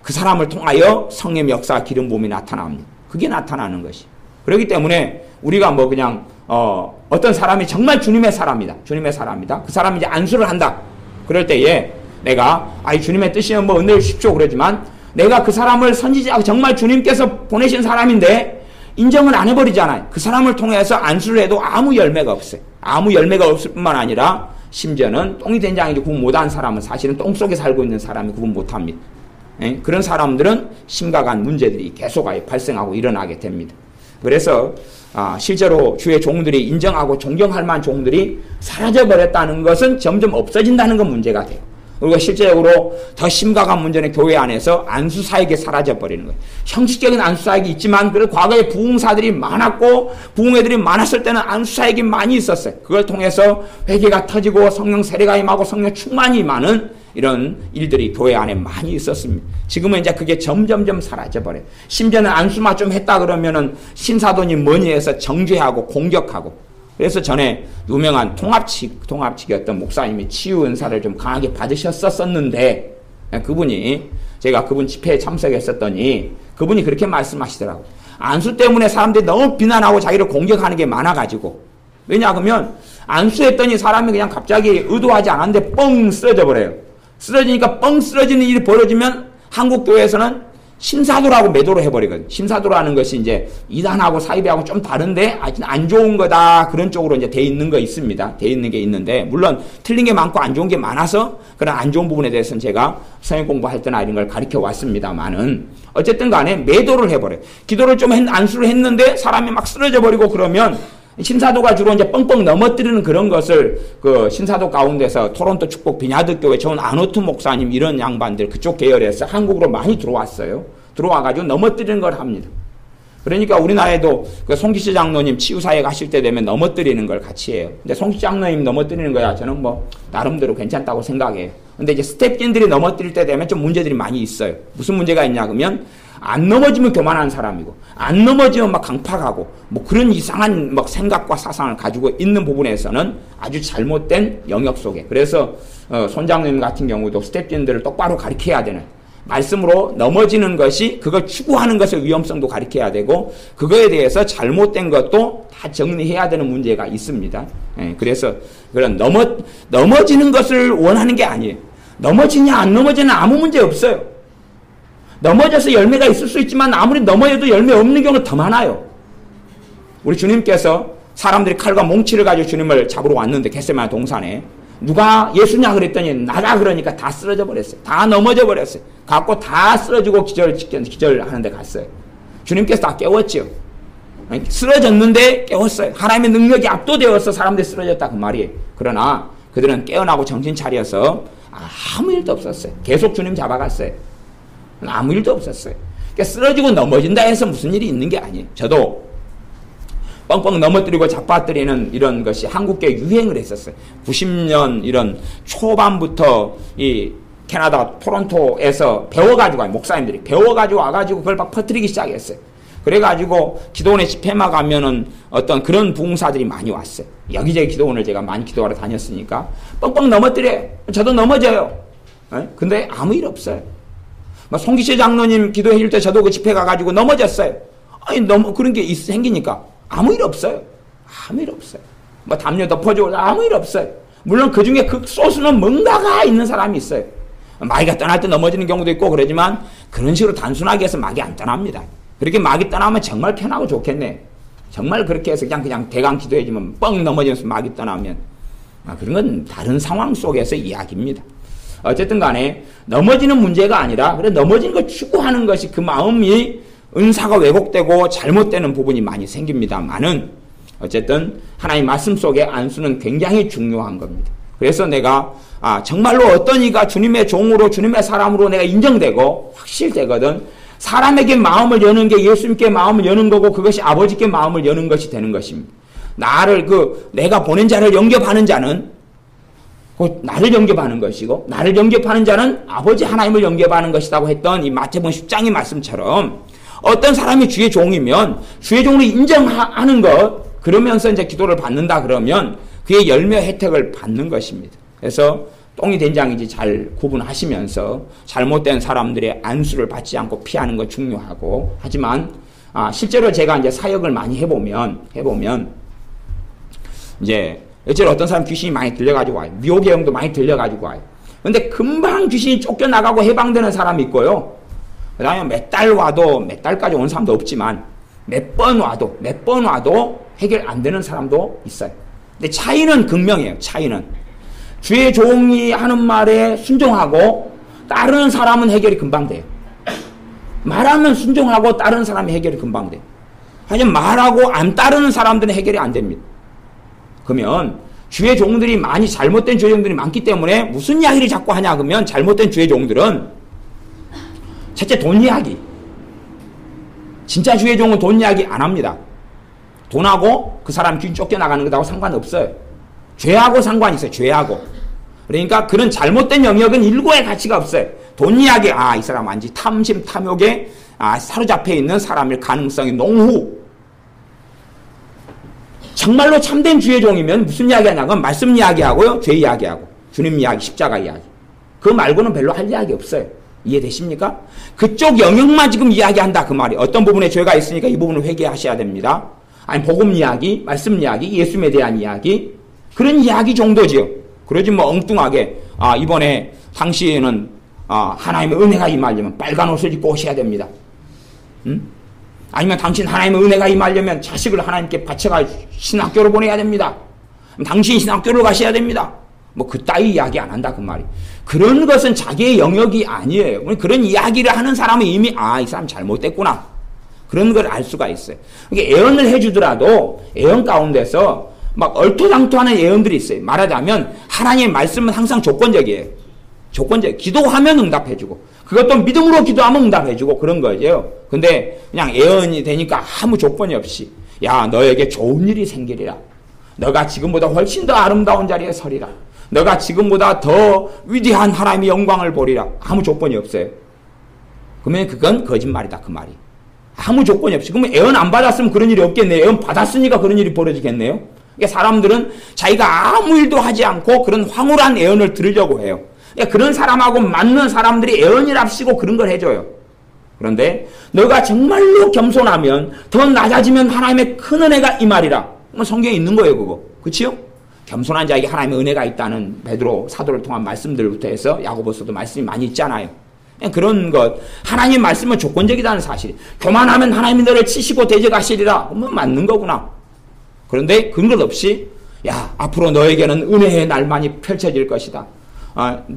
A: 그 사람을 통하여 성령의 역사와 기름 부음이 나타납니다. 그게 나타나는 것이. 그렇기 때문에 우리가 뭐 그냥 어떤 사람이 정말 주님의 사람이다. 주님의 사람이다. 그 사람이 이제 안수를 한다. 그럴 때에 내가 주님의 뜻이면 뭐 은혜를 주십시오 그러지만 내가 그 사람을 선지자 정말 주님께서 보내신 사람인데 인정을 안 해버리잖아요. 그 사람을 통해서 안수를 해도 아무 열매가 없어요. 아무 열매가 없을 뿐만 아니라 심지어는 똥이 된장인지 구분 못한 사람은 사실은 똥 속에 살고 있는 사람이 구분 못합니다. 그런 사람들은 심각한 문제들이 계속 발생하고 일어나게 됩니다. 그래서 실제로 주의 종들이 인정하고 존경할 만한 종들이 사라져버렸다는 것은 점점 없어진다는 건 문제가 돼요. 그리고 실제적으로 더 심각한 문제는 교회 안에서 안수사역이 사라져버리는 거예요. 형식적인 안수사역이 있지만 그래도 과거에 부흥사들이 많았고 부흥회들이 많았을 때는 안수사역이 많이 있었어요. 그걸 통해서 회개가 터지고 성령 세례가 임하고 성령 충만이 임하는 이런 일들이 교회 안에 많이 있었습니다. 지금은 이제 그게 점점점 사라져버려요. 심지어는 안수만 좀 했다 그러면은 신사도님 뭐니 해서 정죄하고 공격하고. 그래서 전에 유명한 통합치기였던 목사님이 치유 은사를 좀 강하게 받으셨었는데 그분이 제가 그분 집회에 참석했었더니 그분이 그렇게 말씀하시더라고요. 안수 때문에 사람들이 너무 비난하고 자기를 공격하는 게 많아가지고 왜냐하면 안수했더니 사람이 그냥 갑자기 의도하지 않았는데 뻥 쓰러져 버려요. 쓰러지니까 뻥 쓰러지는 일이 벌어지면 한국 교회에서는 신사도라고 매도를 해버리거든요. 신사도라는 것이 이제 이단하고 사이비하고 좀 다른데 아직 안 좋은 거다 그런 쪽으로 이제 돼 있는 거 있습니다. 돼 있는 게 있는데 물론 틀린 게 많고 안 좋은 게 많아서 그런 안 좋은 부분에 대해서는 제가 성경 공부할 때나 이런 걸 가르쳐 왔습니다만은 어쨌든 간에 매도를 해버려요. 기도를 좀 안수를 했는데 사람이 막 쓰러져 버리고 그러면 신사도가 주로 이제 뻥뻥 넘어뜨리는 그런 것을 그 신사도 가운데서 토론토 축복 비냐드 교회 좋은 아노트 목사님 이런 양반들 그쪽 계열에서 한국으로 많이 들어왔어요. 들어와가지고 넘어뜨리는 걸 합니다. 그러니까 우리나라에도 그 송기시 장로님 치유사역 하실 때 되면 넘어뜨리는 걸 같이 해요. 근데 송기시 장로님 넘어뜨리는 거야 저는 뭐 나름대로 괜찮다고 생각해요. 근데 이제 스태프진들이 넘어뜨릴 때 되면 좀 문제들이 많이 있어요. 무슨 문제가 있냐 그러면 안 넘어지면 교만한 사람이고 안 넘어지면 막 강팍하고 뭐 그런 이상한 막 생각과 사상을 가지고 있는 부분에서는 아주 잘못된 영역 속에 그래서 손장님 같은 경우도 스태프진들을 똑바로 가르쳐야 되는 말씀으로 넘어지는 것이 그걸 추구하는 것의 위험성도 가르쳐야 되고 그거에 대해서 잘못된 것도 다 정리해야 되는 문제가 있습니다. 그래서 그런 넘어지는 것을 원하는 게 아니에요. 넘어지냐 안 넘어지냐 아무 문제 없어요. 넘어져서 열매가 있을 수 있지만 아무리 넘어져도 열매 없는 경우가 더 많아요. 우리 주님께서 사람들이 칼과 몽치를 가지고 주님을 잡으러 왔는데 겟세마네 동산에 누가 예수냐 그랬더니 나다 그러니까 다 쓰러져 버렸어요. 다 넘어져 버렸어요. 갖고 다 쓰러지고 기절하는 데 갔어요. 주님께서 다 깨웠죠. 쓰러졌는데 깨웠어요. 하나님의 능력이 압도되어서 사람들이 쓰러졌다 그 말이에요. 그러나 그들은 깨어나고 정신 차려서 아무 일도 없었어요. 계속 주님 잡아갔어요. 아무 일도 없었어요. 그러니까 쓰러지고 넘어진다 해서 무슨 일이 있는 게 아니에요. 저도 뻥뻥 넘어뜨리고 잡아뜨리는 이런 것이 한국계 유행을 했었어요. 90년 이런 초반부터 이 캐나다 토론토에서 배워가지고 목사님들이 배워가지고 와가지고 그걸 막 퍼뜨리기 시작했어요. 그래가지고 기도원에 집회만 가면은 어떤 그런 부흥사들이 많이 왔어요. 여기저기 기도원을 제가 많이 기도하러 다녔으니까 뻥뻥 넘어뜨려요. 저도 넘어져요. 근데 아무 일 없어요. 송기시 장로님 기도해 줄 때 저도 그 집회 가가지고 넘어졌어요. 그런 게 생기니까 아무 일 없어요. 아무 일 없어요. 담요 덮어주고 아무 일 없어요. 물론 그 중에 극소수는 뭔가가 있는 사람이 있어요. 마귀가 떠날 때 넘어지는 경우도 있고 그러지만 그런 식으로 단순하게 해서 마귀 안 떠납니다. 그렇게 마귀 떠나면 정말 편하고 좋겠네. 정말 그렇게 해서 그냥 대강 기도해주면 뻥 넘어지면서 마귀 떠나면 그런 건 다른 상황 속에서 이야기입니다. 어쨌든 간에 넘어지는 문제가 아니라 그래 넘어지는 걸 추구하는 것이 그 마음이 은사가 왜곡되고 잘못되는 부분이 많이 생깁니다만은 어쨌든 하나님 말씀 속에 안수는 굉장히 중요한 겁니다. 그래서 내가 정말로 어떤 이가 주님의 종으로 주님의 사람으로 내가 인정되고 확실되거든 사람에게 마음을 여는 게 예수님께 마음을 여는 거고 그것이 아버지께 마음을 여는 것이 되는 것입니다. 내가 보낸 자를 영접하는 자는 나를 영접하는 것이고 나를 영접하는 자는 아버지 하나님을 영접하는 것이라고 했던 이 마태복음 10장의 말씀처럼 어떤 사람이 주의 종이면 주의 종을 인정하는 것 그러면서 이제 기도를 받는다 그러면 그의 열매 혜택을 받는 것입니다. 그래서 똥이 된장인지 잘 구분하시면서 잘못된 사람들의 안수를 받지 않고 피하는 것 중요하고 하지만 실제로 제가 이제 사역을 많이 해보면 이제 실제로 어떤 사람 귀신이 많이 들려가지고 와요. 미혹의 영도 많이 들려가지고 와요. 근데 금방 귀신이 쫓겨나가고 해방되는 사람이 있고요. 그 다음에 몇 달 와도 몇 달까지 온 사람도 없지만 몇 번 와도 해결 안 되는 사람도 있어요. 근데 차이는 극명해요. 차이는 주의 종이 하는 말에 순종하고 따르는 사람은 해결이 금방 돼요. 말하면 순종하고 따르는 사람이 해결이 금방 돼요. 하지만 말하고 안 따르는 사람들은 해결이 안 됩니다. 그러면 주의 종들이 잘못된 주의 종들이 많기 때문에 무슨 이야기를 자꾸 하냐 그러면 잘못된 주의 종들은 첫째 돈 이야기. 진짜 주의 종은 돈 이야기 안 합니다. 돈하고 그 사람 귀신 쫓겨나가는 것하고 상관없어요. 죄하고 상관이 있어요. 죄하고. 그러니까 그런 잘못된 영역은 일고의 가치가 없어요. 돈 이야기, 이 사람 완전히 탐심, 탐욕에 사로잡혀 있는 사람일 가능성이 농후. 정말로 참된 주의 종이면 무슨 이야기 하냐면 말씀 이야기하고요. 죄 이야기하고 주님 이야기, 십자가 이야기. 그거 말고는 별로 할 이야기 없어요. 이해되십니까? 그쪽 영역만 지금 이야기한다 그 말이. 어떤 부분에 죄가 있으니까 이 부분을 회개하셔야 됩니다. 아니 복음 이야기, 말씀 이야기, 예수님에 대한 이야기 그런 이야기 정도지요. 그러지 뭐 엉뚱하게 이번에 당신은 하나님의 은혜가 임하려면 빨간 옷을 입고 오셔야 됩니다. 아니면 당신 하나님의 은혜가 임하려면 자식을 하나님께 바쳐가 신학교를 보내야 됩니다. 당신이 신학교를 가셔야 됩니다. 뭐 그따위 이야기 안 한다 그 말이. 그런 것은 자기의 영역이 아니에요. 그런 이야기를 하는 사람은 이미 이 사람 잘못됐구나. 그런 걸 알 수가 있어요. 그러니까 예언을 해주더라도 예언 가운데서 막 얼토당토하는 예언들이 있어요. 말하자면 하나님의 말씀은 항상 조건적이에요. 조건적. 기도하면 응답해주고 그것도 믿음으로 기도하면 응답해주고 그런 거죠. 근데 그냥 예언이 되니까 아무 조건이 없이 너에게 좋은 일이 생기리라. 너가 지금보다 훨씬 더 아름다운 자리에 서리라. 너가 지금보다 더 위대한 하나님의 영광을 보리라. 아무 조건이 없어요. 그러면 그건 거짓말이다 그 말이. 아무 조건이 없이. 그러면 예언 안 받았으면 그런 일이 없겠네요. 예언 받았으니까 그런 일이 벌어지겠네요. 그러니까 사람들은 자기가 아무 일도 하지 않고 그런 황홀한 예언을 들으려고 해요. 그러니까 그런 사람하고 맞는 사람들이 예언이랍시고 그런 걸 해줘요. 그런데 너가 정말로 겸손하면 더 낮아지면 하나님의 큰 은혜가 임하리라. 성경에 있는 거예요 그거. 그치요? 겸손한 자에게 하나님의 은혜가 있다는 베드로 사도를 통한 말씀들부터 해서 야고보서도 말씀이 많이 있잖아요. 그런 것. 하나님 말씀은 조건적이라는 사실. 교만하면 하나님이 너를 치시고 대적하시리라. 그러면 맞는 거구나. 그런데 그런 것 없이 앞으로 너에게는 은혜의 날만이 펼쳐질 것이다.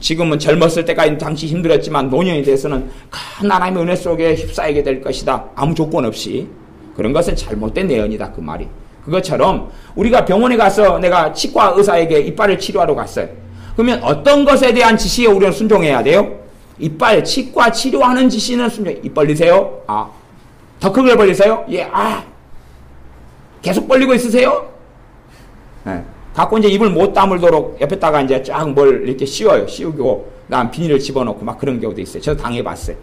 A: 지금은 젊었을 때까지 당시 힘들었지만 노년이 돼서는 큰 하나님의 은혜 속에 휩싸이게 될 것이다. 아무 조건 없이. 그런 것은 잘못된 예언이다 그 말이. 그것처럼 우리가 병원에 가서 내가 치과 의사에게 이빨을 치료하러 갔어요. 그러면 어떤 것에 대한 지시에 우리는 순종해야 돼요? 이빨 치과 치료하는 지시는 순종. 입 벌리세요? 더 크게 벌리세요? 계속 벌리고 있으세요? 갖고 이제 입을 못 다물도록 옆에다가 이제 쫙 뭘 이렇게 씌워요. 씌우고 그다음 비닐을 집어넣고 막 그런 경우도 있어요. 저도 당해봤어요.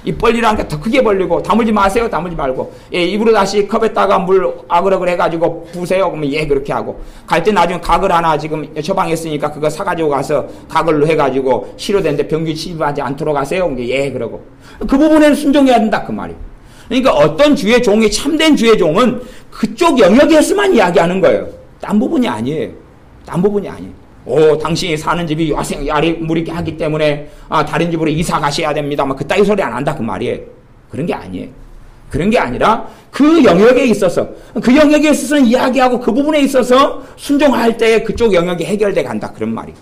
A: 입 벌리라는 게 더 크게 벌리고 다물지 마세요. 다물지 말고 입으로 다시 컵에다가 물 아그러글 해가지고 부으세요. 그러면 그렇게 하고 갈 때 나중에 각을 하나 지금 처방했으니까 그거 사가지고 가서 각을로 해가지고 치료되는데 병균 침입하지 않도록 하세요. 그러고 그 부분에는 순종해야 된다 그 말이. 그러니까 어떤 주의 종이 참된 주의 종은 그쪽 영역에서만 이야기하는 거예요. 딴 부분이 아니에요. 딴 부분이 아니에요. 당신이 사는 집이 야리무리게 하기 때문에 다른 집으로 이사 가셔야 됩니다. 막 그따위 소리 안 한다 그 말이에요. 그런 게 아니에요. 그런 게 아니라 그 영역에 있어서 이야기하고 그 부분에 있어서 순종할 때 그쪽 영역이 해결돼 간다 그런 말이에요.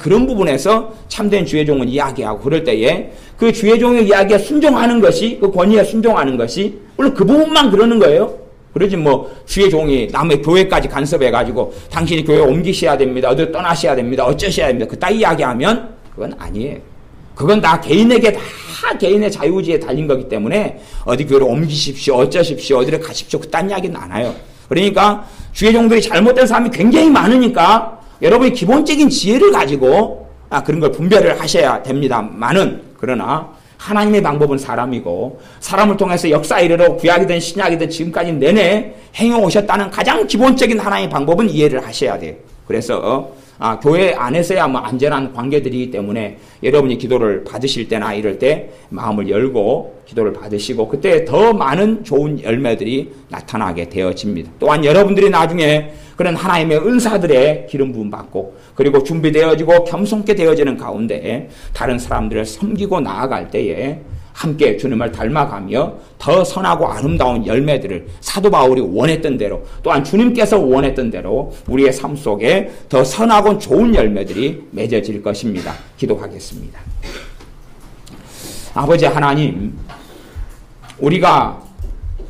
A: 그런 부분에서 참된 주의 종은 이야기하고 그럴 때에 그 주의 종의 이야기에 순종하는 것이 그 권위에 순종하는 것이 물론 그 부분만 그러는 거예요. 그러지 뭐 주의 종이 남의 교회까지 간섭해가지고 당신이 교회 옮기셔야 됩니다. 어디 떠나셔야 됩니다. 어쩌셔야 됩니다. 그따위 이야기하면 그건 아니에요. 그건 다 개인에게 다 다 개인의 자유의지에 달린 거기 때문에 어디 교회를 옮기십시오, 어쩌십시오, 어디를 가십시오, 그딴 이야기는 안 해요. 그러니까 주의 종들이 잘못된 사람이 굉장히 많으니까 여러분이 기본적인 지혜를 가지고 그런 걸 분별을 하셔야 됩니다만은, 그러나 하나님의 방법은 사람이고 사람을 통해서 역사 이르러 구약이든 신약이든 지금까지 내내 행해 오셨다는 가장 기본적인 하나님의 방법은 이해를 하셔야 돼요. 그래서 교회 안에서야 뭐 안전한 관계들이기 때문에 여러분이 기도를 받으실 때나 이럴 때 마음을 열고 기도를 받으시고 그때 더 많은 좋은 열매들이 나타나게 되어집니다. 또한 여러분들이 나중에 그런 하나님의 은사들의 기름 부음 받고 그리고 준비되어지고 겸손케 되어지는 가운데 다른 사람들을 섬기고 나아갈 때에 함께 주님을 닮아가며 더 선하고 아름다운 열매들을 사도 바울이 원했던 대로 또한 주님께서 원했던 대로 우리의 삶 속에 더 선하고 좋은 열매들이 맺어질 것입니다. 기도하겠습니다. 아버지 하나님, 우리가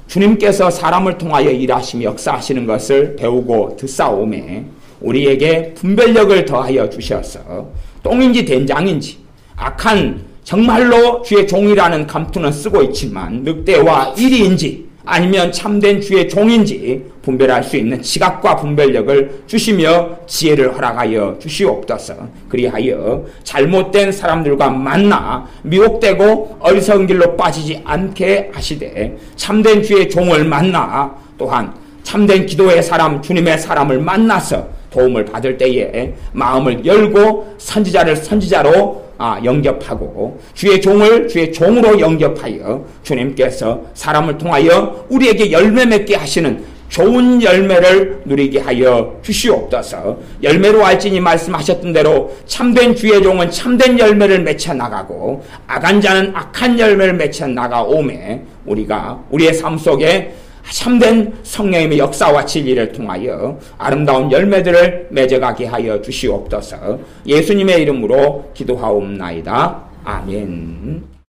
A: 주님께서 사람을 통하여 일하시며 역사하시는 것을 배우고 듣사오매 우리에게 분별력을 더하여 주셔서 똥인지 된장인지 악한 정말로 주의 종이라는 감투는 쓰고 있지만 늑대와 이리인지 아니면 참된 주의 종인지 분별할 수 있는 지각과 분별력을 주시며 지혜를 허락하여 주시옵소서. 그리하여 잘못된 사람들과 만나 미혹되고 어리석은 길로 빠지지 않게 하시되 참된 주의 종을 만나 또한 참된 기도의 사람, 주님의 사람을 만나서 도움을 받을 때에 마음을 열고 선지자를 선지자로 영접하고 주의 종을 주의 종으로 영접하여 주님께서 사람을 통하여 우리에게 열매 맺게 하시는 좋은 열매를 누리게 하여 주시옵소서. 열매로 알지니 말씀하셨던 대로 참된 주의 종은 참된 열매를 맺혀 나가고 악한 자는 악한 열매를 맺혀 나가오매 우리가 우리의 삶 속에 참된 성령님의 역사와 진리를 통하여 아름다운 열매들을 맺어가게 하여 주시옵소서. 예수님의 이름으로 기도하옵나이다. 아멘.